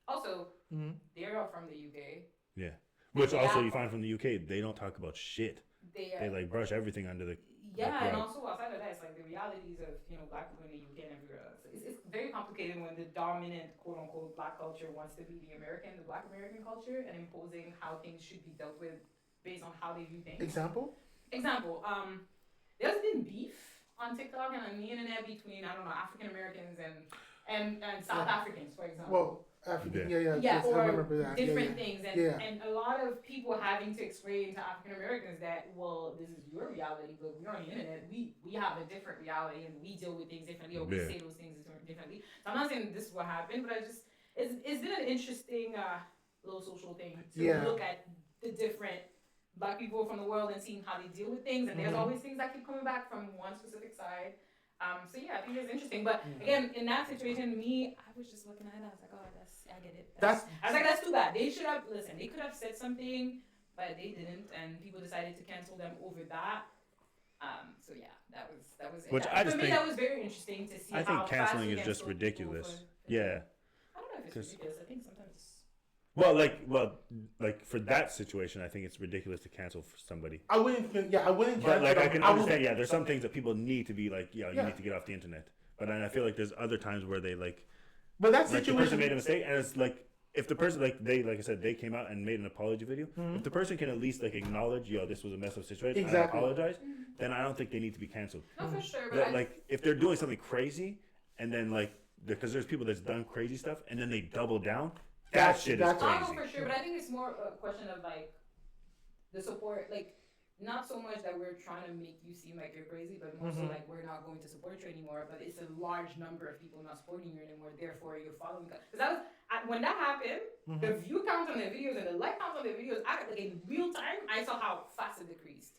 Also, Mhm. they're all from the UK. Yeah. Which Yeah. also you find from the UK, they don't talk about shit. They They like brush everything under the. yeah, and rug. also outside of that, it's like the realities of black people in the UK and everywhere else. It's very complicated when the dominant quote unquote black culture wants to be the black American culture, and imposing how things should be dealt with based on how they view things. Example. Example, there's been beef on TikTok and on the internet between, I don't know, African Americans and South Africans, for example. Well, African, yeah, Yeah, I or remember that. different things, and Yeah. and a lot of people having to explain to African Americans that, well, this is your reality, but we're on the internet. We have a different reality, and we deal with things differently, or we say those things differently. So I'm not saying this is what happened, but it's been an interesting little social thing to look at the different Black people from the world and seeing how they deal with things, and there's always things that keep coming back from one specific side. So yeah, I think it's interesting. But again, in that situation, I was just looking at it. I was like, oh, I get it. I was like, that's too bad. They should have listened. They could have said something, but they didn't, and people decided to cancel them over that. So yeah, that was it. Which I just for me, that was very interesting to see. I think how canceling fast is just ridiculous. I don't know if it's ridiculous. I think sometimes. Well, like for that situation, I think it's ridiculous to cancel for somebody. I wouldn't cancel. But like I can understand, there's some things that people need to be like, you need to get off the internet. But then I feel like there's other times where they But that like situation, the person made a mistake, and it's like if the person like I said, they came out and made an apology video. If the person can at least like acknowledge, this was a mess up situation, exactly. I apologize, then I don't think they need to be canceled. No, for sure. But like if they're doing something crazy, and then like because there's people that's done crazy stuff, and then they double down. That shit is crazy. I know for sure, but I think it's more a question of like the support, like not so much that we're trying to make you seem like you're crazy, but more so like we're not going to support you anymore. But it's a large number of people not supporting you anymore. Therefore, you're following. Because when that happened, the view count on the videos and the like count on the videos, like in real time, I saw how fast it decreased.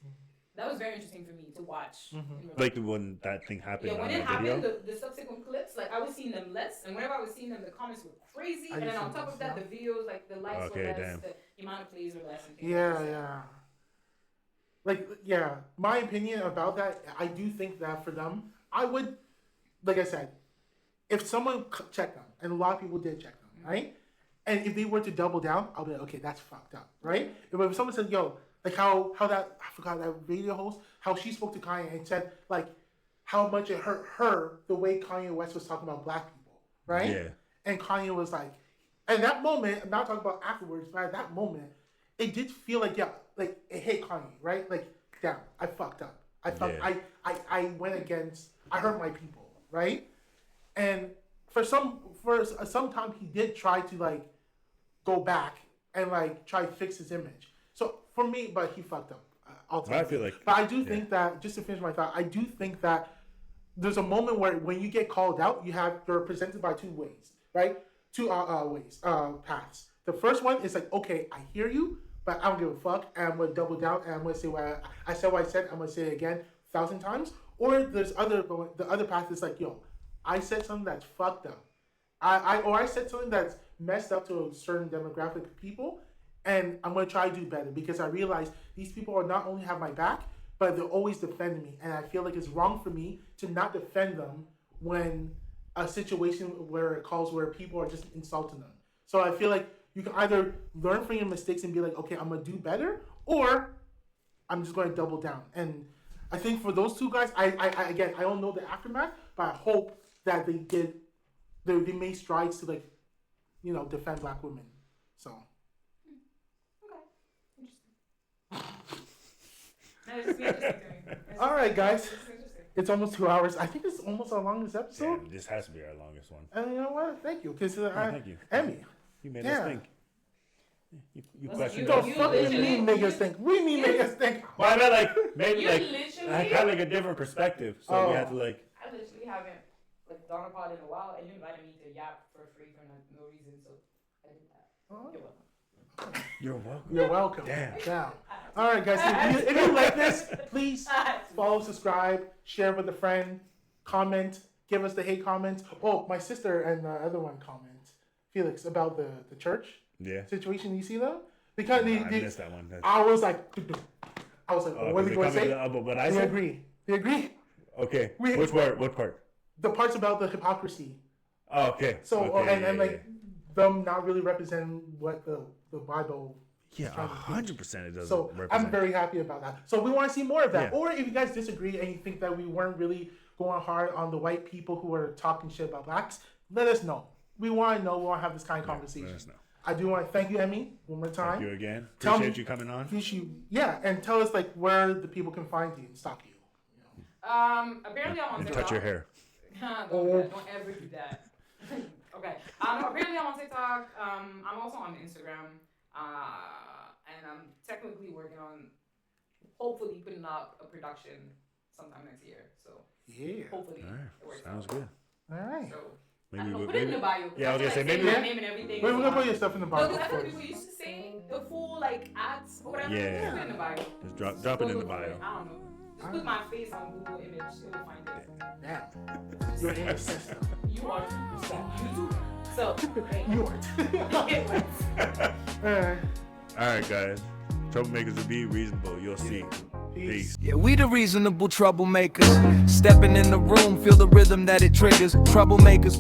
That was very interesting for me to watch. Like when that thing happened. Yeah, when it happened, the subsequent clips, like I was seeing them less, and whenever I was seeing them, the comments were crazy, and then on top of that, the videos, like the likes were less, the amount of plays were less. My opinion about that, I do think that for them, I would, like I said, if someone checked them, and a lot of people did check them, right? And if they were to double down, I'll be like, okay, that's fucked up, right? If someone said, like how that, I forgot that radio host, how she spoke to Kanye and said like how much it hurt her the way Kanye West was talking about Black people, right? Yeah. And Kanye was like, at that moment, I'm not talking about afterwards, but at that moment, it did feel like like it hit Kanye, right? Like, damn, I fucked up. I went against, I hurt my people, right? And for some time he did try to like go back and like try to fix his image. So for me, but he fucked up. Ultimately. I feel like, but I do think that, just to finish my thought, I do think that there's a moment where when you get called out, you're presented by two ways, right? Two paths. The first one is like, okay, I hear you, but I don't give a fuck, and I'm gonna double down, and I'm gonna say what I said. What I said, I'm gonna say it again 1,000 times. Or there's the other path is like, I said something that's fucked up. I said something that's messed up to a certain demographic of people. And I'm going to try to do better because I realize these people are not only have my back, but they're always defending me. And I feel like it's wrong for me to not defend them when a situation where people are just insulting them. So I feel like you can either learn from your mistakes and be like, okay, I'm going to do better, or I'm just going to double down. And I think for those two guys, I don't know the aftermath, but I hope that they made strides to like, defend Black women. So. All right, guys. It's almost 2 hours. I think it's almost our longest episode. Yeah, this has to be our longest one. And you know what? Thank you. Because thank you. Emmy. You made us think. You questioned Don't us. fuck with me, make us think. We need make us think. Well, I meant like maybe I had like a different perspective, so we had to like. I literally haven't done a pod in a while, and you invited me to yap for free for no reason, so I did that. Oh. You're welcome. You're welcome. Damn. All right, guys. If you like this, please follow, subscribe, share with a friend, comment, give us the hate comments. Oh, my sister and the other one comment, Felix, about the church situation. You see them? Because I missed that one. I was like, what are we going to say? But I They agree. Okay. Which part? What part? The parts about the hypocrisy. Oh, okay. So and them not really representing what the Bible. Yeah, 100% it doesn't. So represent. I'm very happy about that. So we want to see more of that. Yeah. Or if you guys disagree and you think that we weren't really going hard on the white people who are talking shit about blacks, let us know. We want to know. We want to have this kind of conversation. Let us know. I do want to thank you, Emmy, one more time. Thank you again. Appreciate you coming on. And tell us where the people can find you and stalk you. Apparently I'm on And TikTok. touch your hair. Don't ever do that. Okay. Apparently I'm on TikTok. I'm also on Instagram. And I'm technically working on hopefully putting up a production sometime next year. So Yeah. hopefully All right. it works Sounds out. good. All right. So Maybe put it in the bio. Yeah, I was gonna say maybe. my name and everything. We're gonna put your stuff in the No, bio. because I Of thought course. people used to say the full like ads or whatever. Yeah. Just put it in the bio. Just drop it in the bio. I don't know. Just put my face on Google Image. It will find it. Damn. You're in the system. You are YouTube. So hey. You are. It works. All right. All right, guys. Troublemakers will be reasonable. You'll see. Peace. Yeah, we the reasonable troublemakers. Stepping in the room, feel the rhythm that it triggers. Troublemakers.